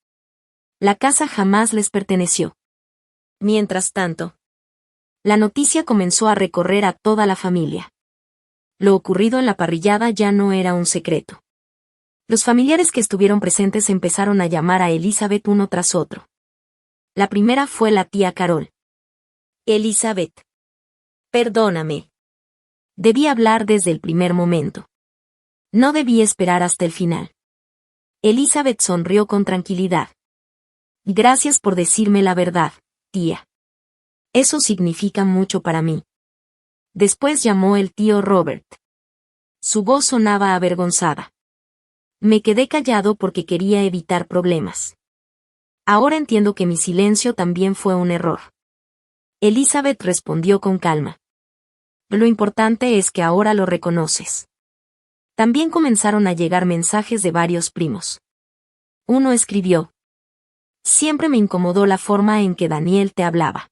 Speaker 1: La casa jamás les perteneció. Mientras tanto, la noticia comenzó a recorrer a toda la familia. Lo ocurrido en la parrillada ya no era un secreto. Los familiares que estuvieron presentes empezaron a llamar a Elizabeth uno tras otro. La primera fue la tía Carol. Elizabeth. Perdóname. Debí hablar desde el primer momento. No debí esperar hasta el final. Elizabeth sonrió con tranquilidad. Gracias por decirme la verdad, tía. Eso significa mucho para mí. Después llamó el tío Robert. Su voz sonaba avergonzada. Me quedé callado porque quería evitar problemas. Ahora entiendo que mi silencio también fue un error. Elizabeth respondió con calma. Lo importante es que ahora lo reconoces. También comenzaron a llegar mensajes de varios primos. Uno escribió: siempre me incomodó la forma en que Daniel te hablaba.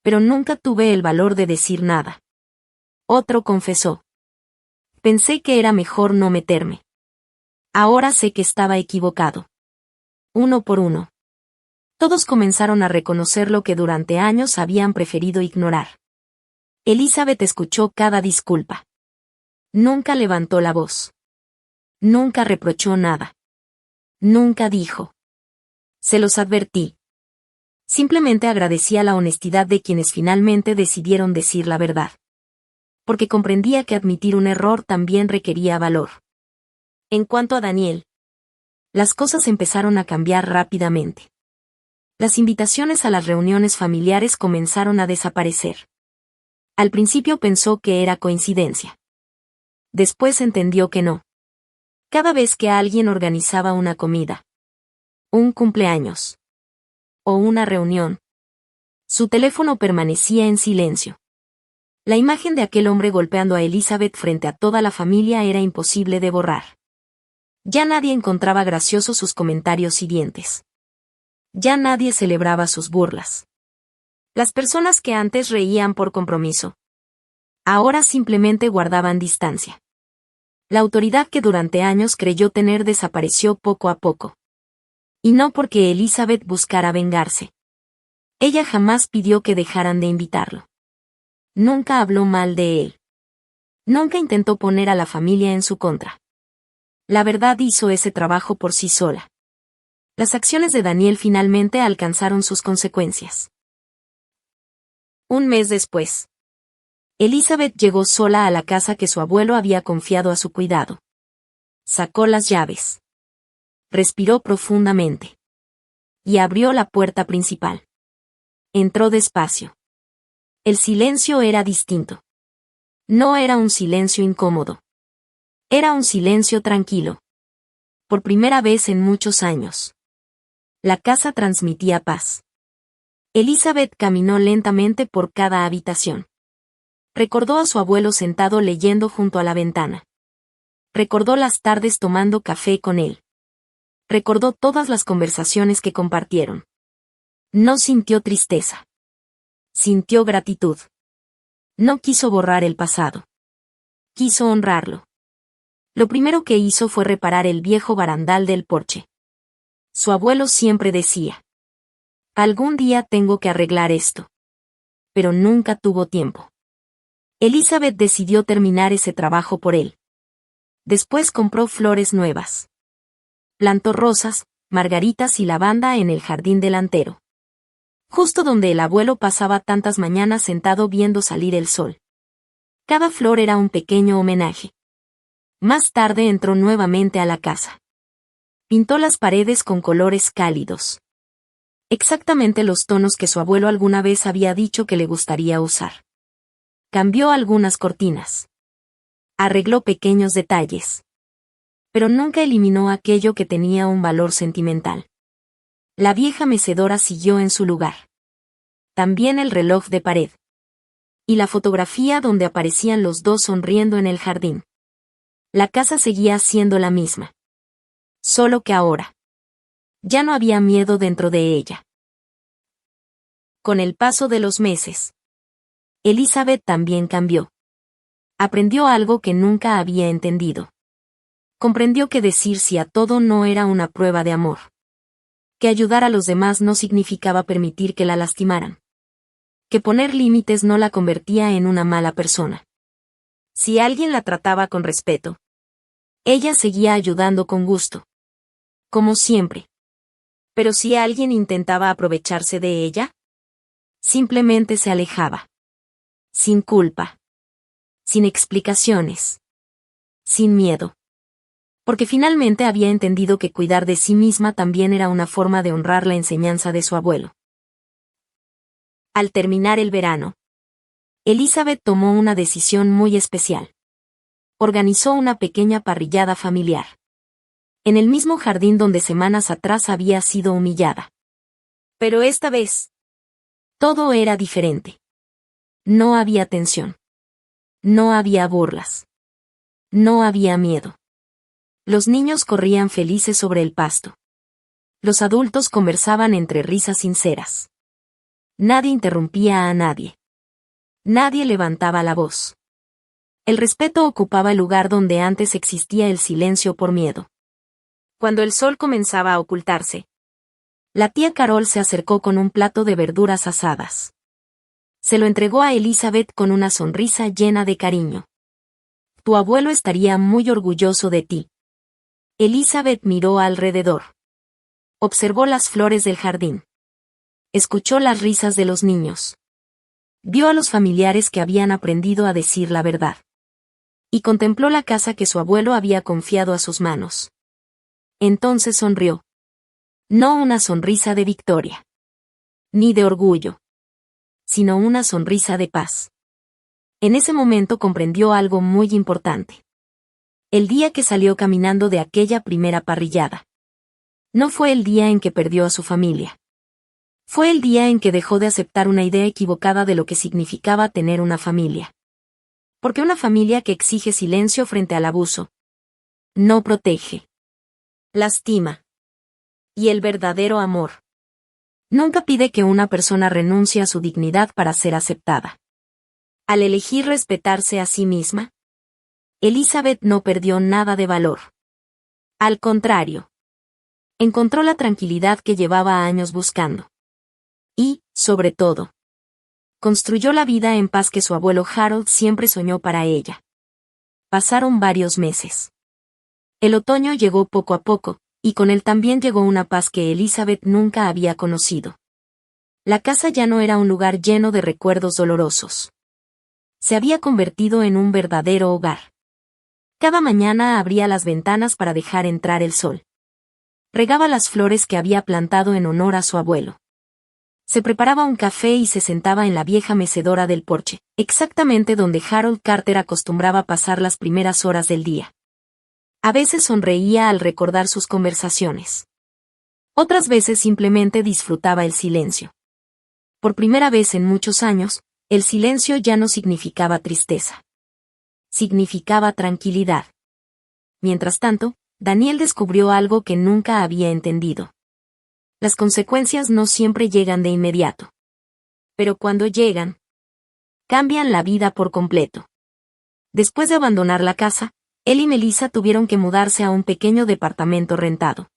Speaker 1: Pero nunca tuve el valor de decir nada. Otro confesó: pensé que era mejor no meterme. Ahora sé que estaba equivocado. Uno por uno. Todos comenzaron a reconocer lo que durante años habían preferido ignorar. Elizabeth escuchó cada disculpa. Nunca levantó la voz. Nunca reprochó nada. Nunca dijo: se los advertí. Simplemente agradecía la honestidad de quienes finalmente decidieron decir la verdad. Porque comprendía que admitir un error también requería valor. En cuanto a Daniel, las cosas empezaron a cambiar rápidamente. Las invitaciones a las reuniones familiares comenzaron a desaparecer. Al principio pensó que era coincidencia. Después entendió que no. Cada vez que alguien organizaba una comida, un cumpleaños o una reunión, su teléfono permanecía en silencio. La imagen de aquel hombre golpeando a Elizabeth frente a toda la familia era imposible de borrar. Ya nadie encontraba graciosos sus comentarios hirientes. Ya nadie celebraba sus burlas. Las personas que antes reían por compromiso, ahora simplemente guardaban distancia. La autoridad que durante años creyó tener desapareció poco a poco. Y no porque Elizabeth buscara vengarse. Ella jamás pidió que dejaran de invitarlo. Nunca habló mal de él. Nunca intentó poner a la familia en su contra. La verdad hizo ese trabajo por sí sola. Las acciones de Daniel finalmente alcanzaron sus consecuencias. Un mes después, Elizabeth llegó sola a la casa que su abuelo había confiado a su cuidado. Sacó las llaves. Respiró profundamente. Y abrió la puerta principal. Entró despacio. El silencio era distinto. No era un silencio incómodo. Era un silencio tranquilo. Por primera vez en muchos años. La casa transmitía paz. Elizabeth caminó lentamente por cada habitación. Recordó a su abuelo sentado leyendo junto a la ventana. Recordó las tardes tomando café con él. Recordó todas las conversaciones que compartieron. No sintió tristeza. Sintió gratitud. No quiso borrar el pasado. Quiso honrarlo. Lo primero que hizo fue reparar el viejo barandal del porche. Su abuelo siempre decía: algún día tengo que arreglar esto. Pero nunca tuvo tiempo. Elizabeth decidió terminar ese trabajo por él. Después compró flores nuevas. Plantó rosas, margaritas y lavanda en el jardín delantero. Justo donde el abuelo pasaba tantas mañanas sentado viendo salir el sol. Cada flor era un pequeño homenaje. Más tarde entró nuevamente a la casa. Pintó las paredes con colores cálidos. Exactamente los tonos que su abuelo alguna vez había dicho que le gustaría usar. Cambió algunas cortinas. Arregló pequeños detalles. Pero nunca eliminó aquello que tenía un valor sentimental. La vieja mecedora siguió en su lugar. También el reloj de pared. Y la fotografía donde aparecían los dos sonriendo en el jardín. La casa seguía siendo la misma. Solo que ahora ya no había miedo dentro de ella. Con el paso de los meses, Elizabeth también cambió. Aprendió algo que nunca había entendido. Comprendió que decir sí a todo no era una prueba de amor. Que ayudar a los demás no significaba permitir que la lastimaran. Que poner límites no la convertía en una mala persona. Si alguien la trataba con respeto, ella seguía ayudando con gusto. Como siempre. Pero si alguien intentaba aprovecharse de ella, simplemente se alejaba. Sin culpa. Sin explicaciones. Sin miedo. Porque finalmente había entendido que cuidar de sí misma también era una forma de honrar la enseñanza de su abuelo. Al terminar el verano, Elizabeth tomó una decisión muy especial. Organizó una pequeña parrillada familiar. En el mismo jardín donde semanas atrás había sido humillada. Pero esta vez, todo era diferente. No había tensión. No había burlas. No había miedo. Los niños corrían felices sobre el pasto. Los adultos conversaban entre risas sinceras. Nadie interrumpía a nadie. Nadie levantaba la voz. El respeto ocupaba el lugar donde antes existía el silencio por miedo. Cuando el sol comenzaba a ocultarse, la tía Carol se acercó con un plato de verduras asadas. Se lo entregó a Elizabeth con una sonrisa llena de cariño. Tu abuelo estaría muy orgulloso de ti. Elizabeth miró alrededor. Observó las flores del jardín. Escuchó las risas de los niños. Vio a los familiares que habían aprendido a decir la verdad. Y contempló la casa que su abuelo había confiado a sus manos. Entonces sonrió. No una sonrisa de victoria. Ni de orgullo. Sino una sonrisa de paz. En ese momento comprendió algo muy importante. El día que salió caminando de aquella primera parrillada. No fue el día en que perdió a su familia. Fue el día en que dejó de aceptar una idea equivocada de lo que significaba tener una familia. Porque una familia que exige silencio frente al abuso no protege. Lastima. Y el verdadero amor nunca pide que una persona renuncie a su dignidad para ser aceptada. Al elegir respetarse a sí misma, Elizabeth no perdió nada de valor. Al contrario, encontró la tranquilidad que llevaba años buscando. Y, sobre todo, construyó la vida en paz que su abuelo Harold siempre soñó para ella. Pasaron varios meses. El otoño llegó poco a poco, y con él también llegó una paz que Elizabeth nunca había conocido. La casa ya no era un lugar lleno de recuerdos dolorosos. Se había convertido en un verdadero hogar. Cada mañana abría las ventanas para dejar entrar el sol. Regaba las flores que había plantado en honor a su abuelo. Se preparaba un café y se sentaba en la vieja mecedora del porche, exactamente donde Harold Carter acostumbraba pasar las primeras horas del día. A veces sonreía al recordar sus conversaciones. Otras veces simplemente disfrutaba el silencio. Por primera vez en muchos años, el silencio ya no significaba tristeza. Significaba tranquilidad. Mientras tanto, Daniel descubrió algo que nunca había entendido. Las consecuencias no siempre llegan de inmediato. Pero cuando llegan, cambian la vida por completo. Después de abandonar la casa, él y Melissa tuvieron que mudarse a un pequeño departamento rentado.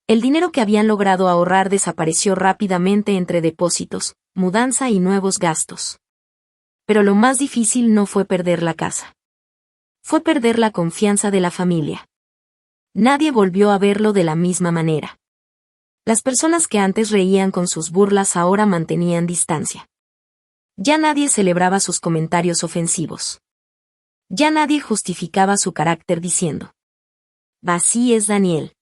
Speaker 1: El dinero que habían logrado ahorrar desapareció rápidamente entre depósitos, mudanza y nuevos gastos. Pero lo más difícil no fue perder la casa. Fue perder la confianza de la familia. Nadie volvió a verlo de la misma manera. Las personas que antes reían con sus burlas ahora mantenían distancia. Ya nadie celebraba sus comentarios ofensivos. Ya nadie justificaba su carácter diciendo: así es Daniel.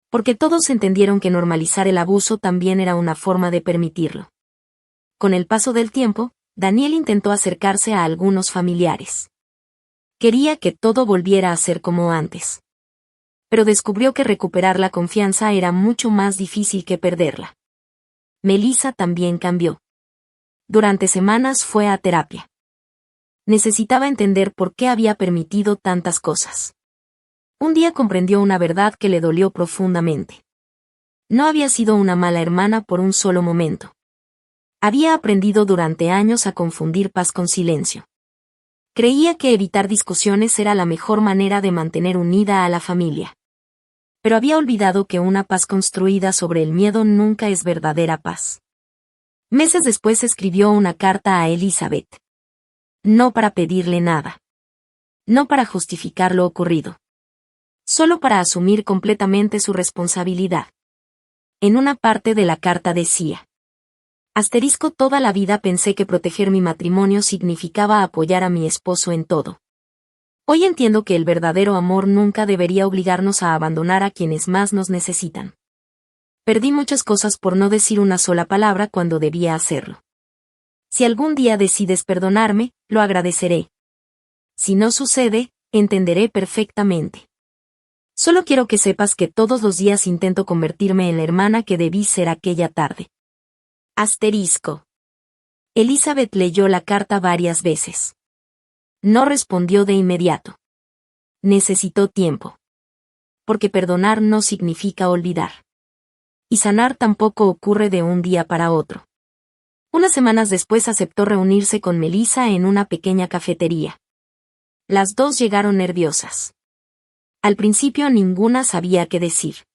Speaker 1: Porque todos entendieron que normalizar el abuso también era una forma de permitirlo. Con el paso del tiempo, Daniel intentó acercarse a algunos familiares. Quería que todo volviera a ser como antes. Pero descubrió que recuperar la confianza era mucho más difícil que perderla. Melissa también cambió. Durante semanas fue a terapia. Necesitaba entender por qué había permitido tantas cosas. Un día comprendió una verdad que le dolió profundamente. No había sido una mala hermana por un solo momento. Había aprendido durante años a confundir paz con silencio. Creía que evitar discusiones era la mejor manera de mantener unida a la familia. Pero había olvidado que una paz construida sobre el miedo nunca es verdadera paz. Meses después escribió una carta a Elizabeth. No para pedirle nada. No para justificar lo ocurrido. Solo para asumir completamente su responsabilidad. En una parte de la carta decía: toda la vida pensé que proteger mi matrimonio significaba apoyar a mi esposo en todo. Hoy entiendo que el verdadero amor nunca debería obligarnos a abandonar a quienes más nos necesitan. Perdí muchas cosas por no decir una sola palabra cuando debía hacerlo. Si algún día decides perdonarme, lo agradeceré. Si no sucede, entenderé perfectamente. Solo quiero que sepas que todos los días intento convertirme en la hermana que debí ser aquella tarde. Elizabeth leyó la carta varias veces. No respondió de inmediato. Necesitó tiempo. Porque perdonar no significa olvidar. Y sanar tampoco ocurre de un día para otro. Unas semanas después aceptó reunirse con Melissa en una pequeña cafetería. Las dos llegaron nerviosas. Al principio ninguna sabía qué decir.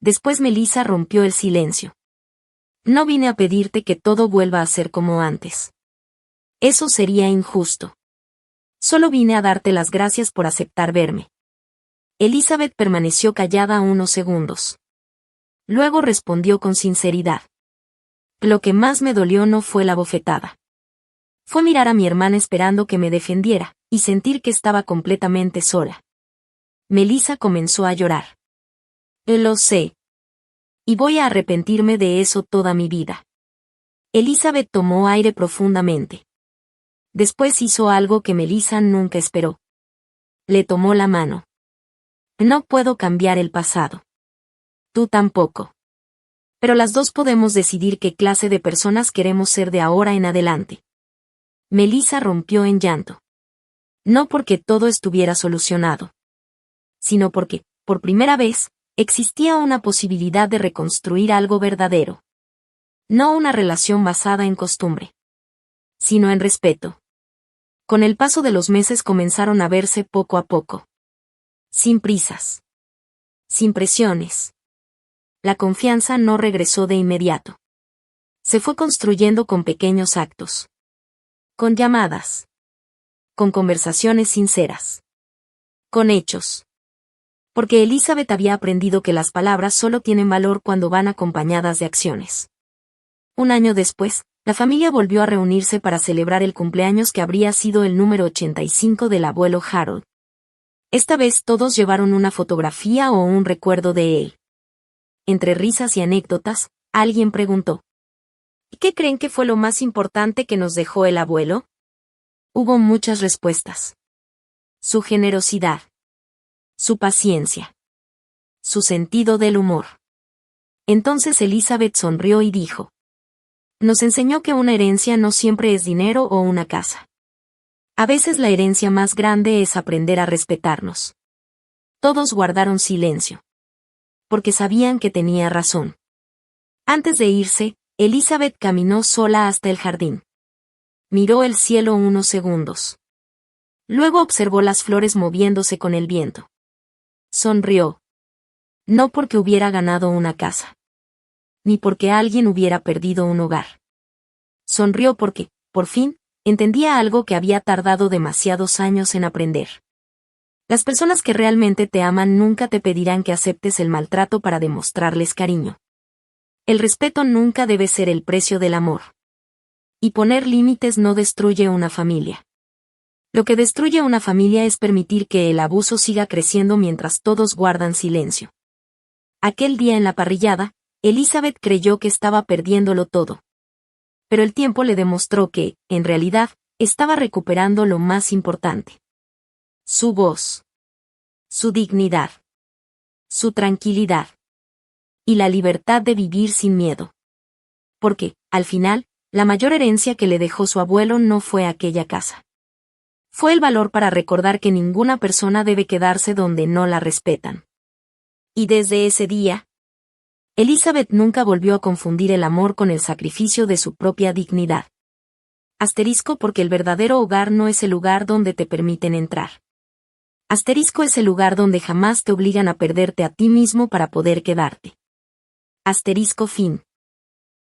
Speaker 1: Después Melissa rompió el silencio. No vine a pedirte que todo vuelva a ser como antes. Eso sería injusto. Solo vine a darte las gracias por aceptar verme. Elizabeth permaneció callada unos segundos. Luego respondió con sinceridad. Lo que más me dolió no fue la bofetada. Fue mirar a mi hermana esperando que me defendiera, y sentir que estaba completamente sola. Melissa comenzó a llorar. Lo sé. Y voy a arrepentirme de eso toda mi vida. Elizabeth tomó aire profundamente. Después hizo algo que Melissa nunca esperó. Le tomó la mano. No puedo cambiar el pasado. Tú tampoco. Pero las dos podemos decidir qué clase de personas queremos ser de ahora en adelante. Melissa rompió en llanto. No porque todo estuviera solucionado, sino porque, por primera vez, existía una posibilidad de reconstruir algo verdadero. No una relación basada en costumbre, sino en respeto. Con el paso de los meses comenzaron a verse poco a poco. Sin prisas. Sin presiones. La confianza no regresó de inmediato. Se fue construyendo con pequeños actos. Con llamadas. Con conversaciones sinceras. Con hechos. Porque Elizabeth había aprendido que las palabras solo tienen valor cuando van acompañadas de acciones. Un año después, la familia volvió a reunirse para celebrar el cumpleaños que habría sido el número 85 del abuelo Harold. Esta vez todos llevaron una fotografía o un recuerdo de él. Entre risas y anécdotas, alguien preguntó: ¿qué creen que fue lo más importante que nos dejó el abuelo? Hubo muchas respuestas. Su generosidad. Su paciencia. Su sentido del humor. Entonces Elizabeth sonrió y dijo: nos enseñó que una herencia no siempre es dinero o una casa. A veces la herencia más grande es aprender a respetarnos. Todos guardaron silencio. Porque sabían que tenía razón. Antes de irse, Elizabeth caminó sola hasta el jardín. Miró el cielo unos segundos. Luego observó las flores moviéndose con el viento. Sonrió. No porque hubiera ganado una casa. Ni porque alguien hubiera perdido un hogar. Sonrió porque, por fin, entendía algo que había tardado demasiados años en aprender. Las personas que realmente te aman nunca te pedirán que aceptes el maltrato para demostrarles cariño. El respeto nunca debe ser el precio del amor. Y poner límites no destruye una familia. Lo que destruye una familia es permitir que el abuso siga creciendo mientras todos guardan silencio. Aquel día en la parrillada, Elizabeth creyó que estaba perdiéndolo todo. Pero el tiempo le demostró que, en realidad, estaba recuperando lo más importante. Su voz. Su dignidad. Su tranquilidad. Y la libertad de vivir sin miedo. Porque, al final, la mayor herencia que le dejó su abuelo no fue aquella casa. Fue el valor para recordar que ninguna persona debe quedarse donde no la respetan. Y desde ese día, Elizabeth nunca volvió a confundir el amor con el sacrificio de su propia dignidad. Asterisco porque el verdadero hogar no es el lugar donde te permiten entrar. Asterisco es el lugar donde jamás te obligan a perderte a ti mismo para poder quedarte. Asterisco fin.